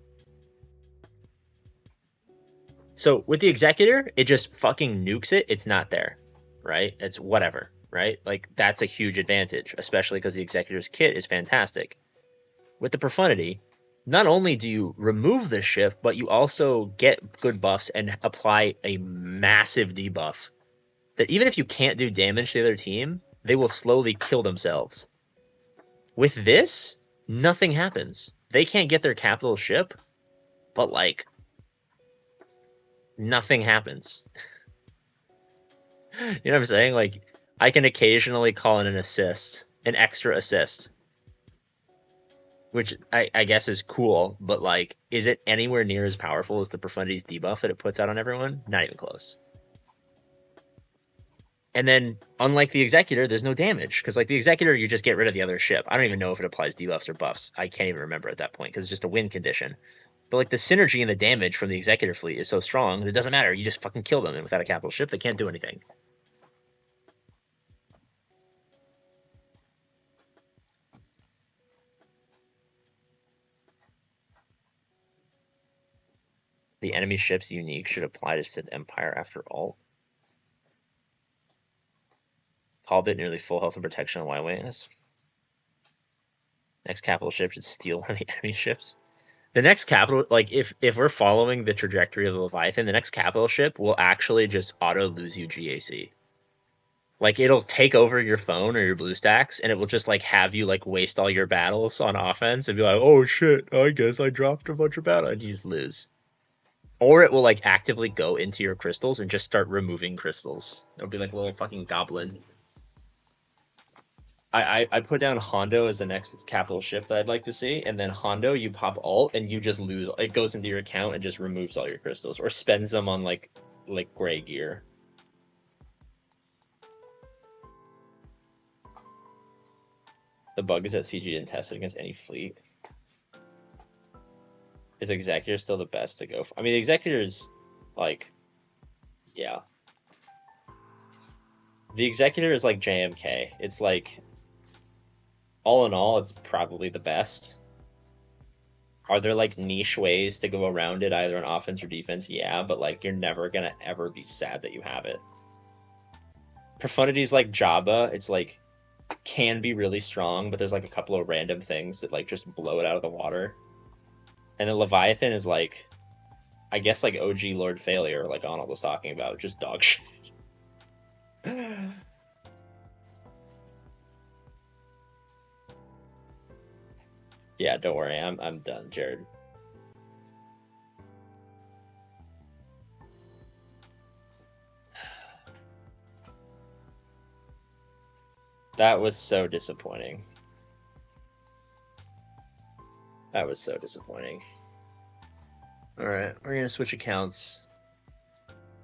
So, with the Executor, it just fucking nukes it. It's not there, right? It's whatever, right? Like, that's a huge advantage, especially because the Executor's kit is fantastic. With the Profundity, not only do you remove the ship, but you also get good buffs and apply a massive debuff that even if you can't do damage to the other team, they will slowly kill themselves. With this, nothing happens. They can't get their capital ship, but like, nothing happens. You know what I'm saying? Like, I can occasionally call in an assist, an extra assist, which I guess is cool, but like, is it anywhere near as powerful as the Profundity's debuff that it puts out on everyone? Not even close. And then, unlike the Executor, there's no damage, because like the Executor, you just get rid of the other ship. I don't even know if it applies debuffs or buffs. I can't even remember at that point, because it's just a win condition. But like, the synergy and the damage from the Executor fleet is so strong that it doesn't matter. You just fucking kill them, and without a capital ship, they can't do anything. The enemy ship's unique should apply to Sith Empire after alt. Called it nearly full health and protection on Y-Wings. Next capital ship should steal one of the enemy ships. The next capital, like, if we're following the trajectory of the Leviathan, the next capital ship will actually just auto lose you GAC. Like, it'll take over your phone or your BlueStacks, and it will just, like, have you, like, waste all your battles on offense and be like, oh shit, I guess I dropped a bunch of battles, and you just lose. Or it will, like, actively go into your crystals and just start removing crystals. It'll be like a little fucking goblin. I put down Hondo as the next capital ship that I'd like to see, and then Hondo, you pop alt, and you just lose. It goes into your account and just removes all your crystals, or spends them on, like gray gear. The bug is that CG didn't test it against any fleet. Is Executor still the best to go for? I mean, the Executor's, like, yeah. The Executor is like JMK. It's like, all in all, it's probably the best. Are there, like, niche ways to go around it, either on offense or defense? Yeah, but, like, you're never gonna ever be sad that you have it. Profundity's like Jabba. It's, like, can be really strong, but there's, like, a couple of random things that, like, just blow it out of the water. And the Leviathan is, like, I guess, like, OG Lord Failure, like Arnold was talking about, just dog shit. Yeah, don't worry, I'm done, Jared. That was so disappointing. That was so disappointing. Alright, we're gonna switch accounts.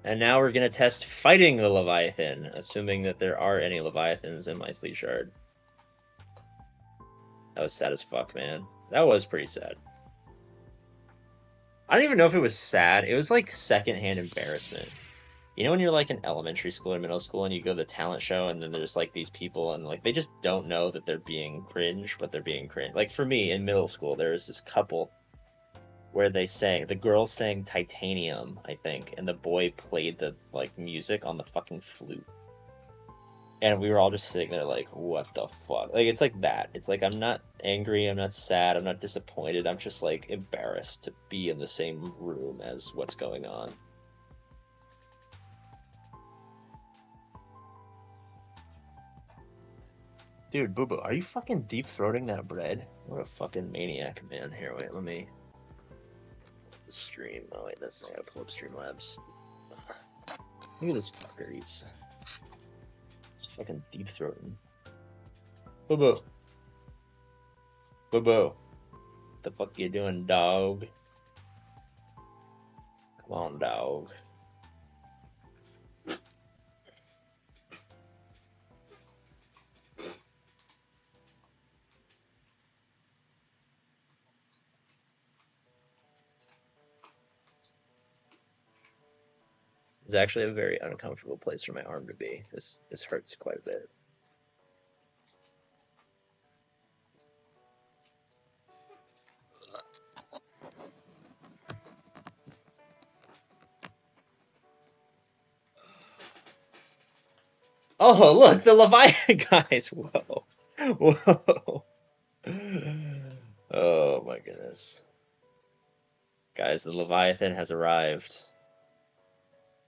And now we're gonna test fighting the Leviathan, assuming that there are any Leviathans in my fleet shard. That was sad as fuck, man. That was pretty sad. I don't even know if it was sad. It was like secondhand embarrassment. You know when you're like in elementary school or middle school and you go to the talent show and then there's like these people and like they just don't know that they're being cringe, but they're being cringe. Like for me in middle school, there was this couple where they sang, the girl sang Titanium, I think, and the boy played the like music on the fucking flute. And we were all just sitting there like, what the fuck? Like, it's like that. It's like, I'm not angry, I'm not sad, I'm not disappointed, I'm just like embarrassed to be in the same room as what's going on. Dude, Boo Boo, are you fucking deep-throating that bread? What a fucking maniac, man. Here, wait, let me... Stream. Oh, wait, that's not gonna pull up Streamlabs. Look at this fucker, he's fucking deep-throating. Boo Boo. Boo Boo. What the fuck you doing, dog? Come on, dog. It's actually a very uncomfortable place for my arm to be. This hurts quite a bit. Oh, look, the Leviathan guys. Whoa. Whoa. Oh my goodness. Guys, the Leviathan has arrived.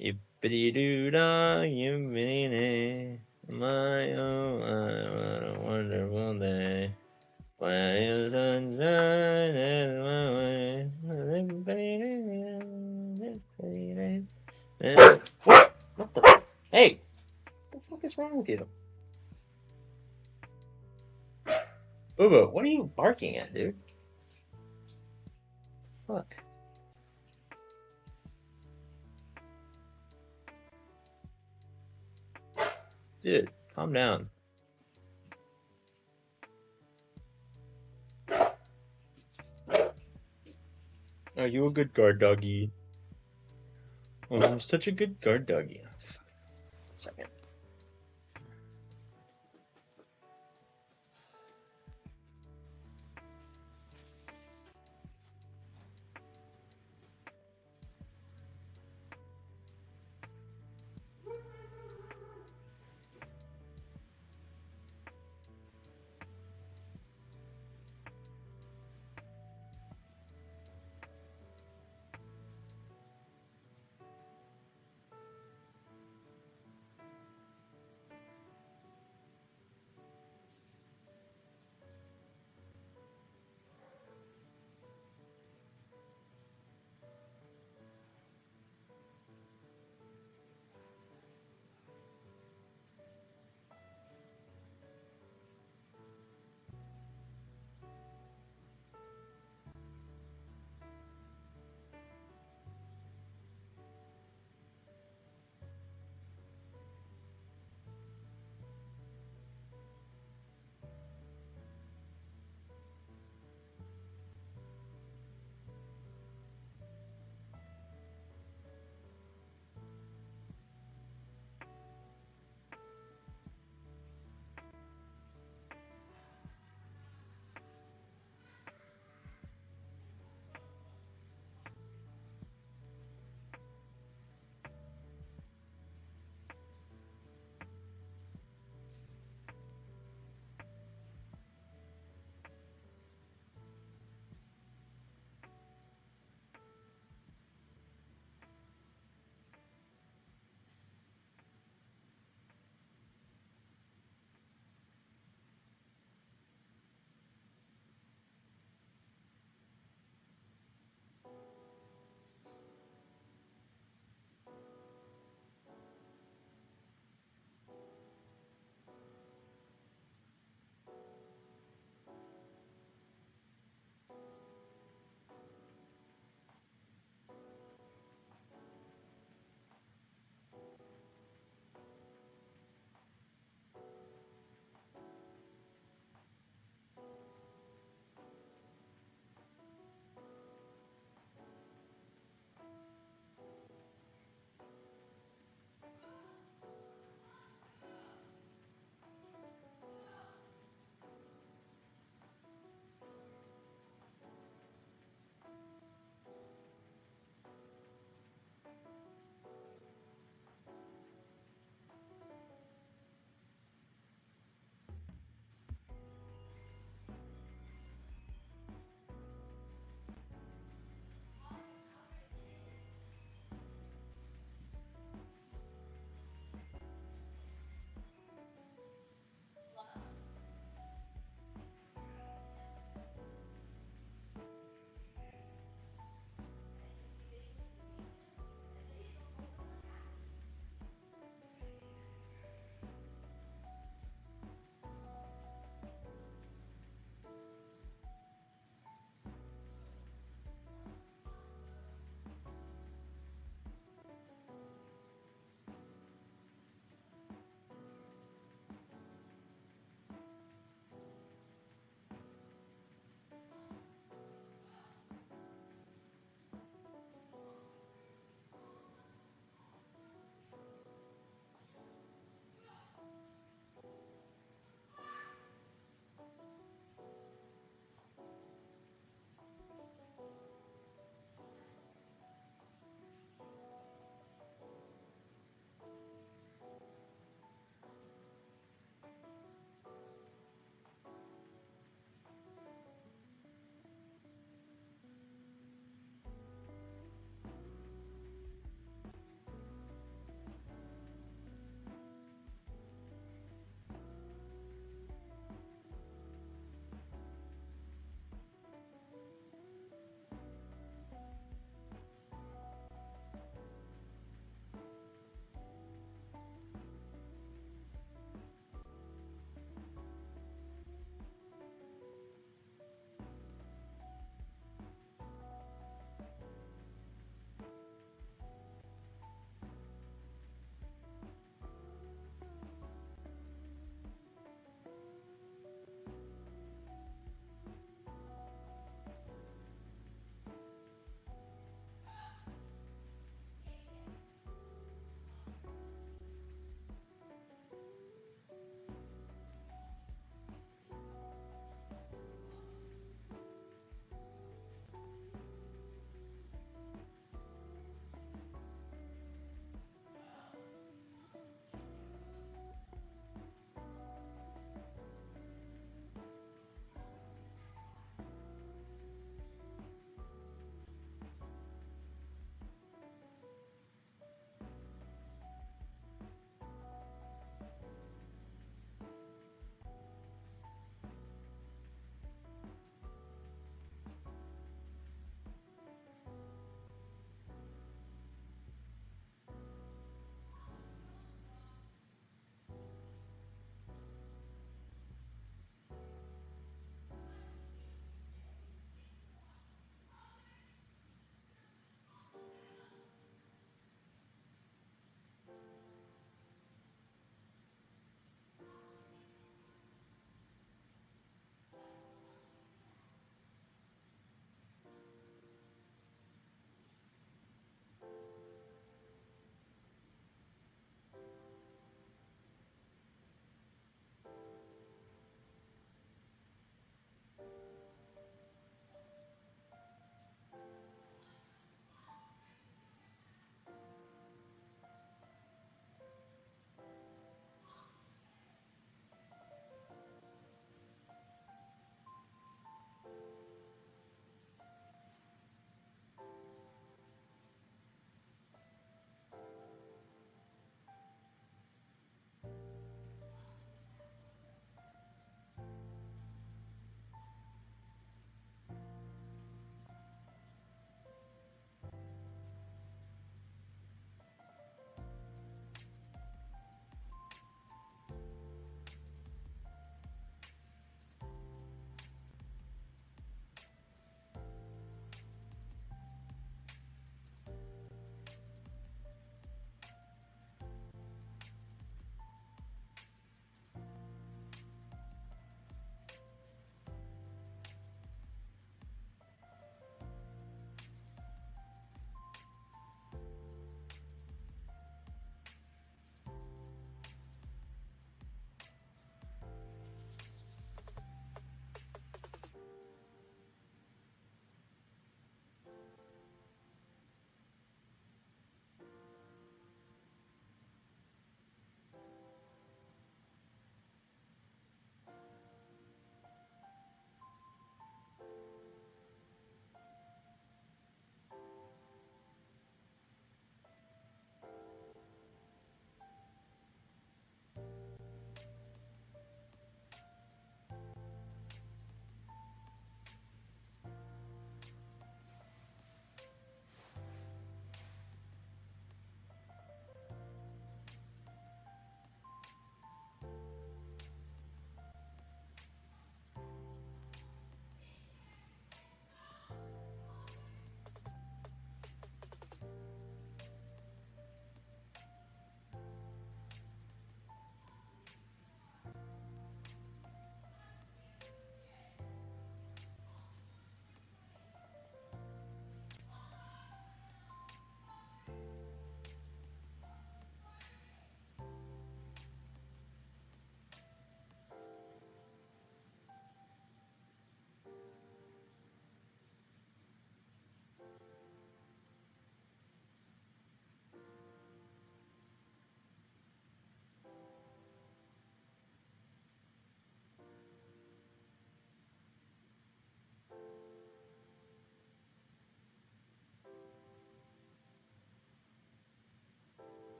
Yippity-doo-dah, yippity-day. My oh, what a wonderful day. Plenty of sunshine and my way. What the? Hey! What the fuck is wrong with you? Boo Boo, what are you barking at, dude? Fuck. Dude, calm down. Are you a good guard doggy? Oh, I'm such a good guard doggy. 1 second.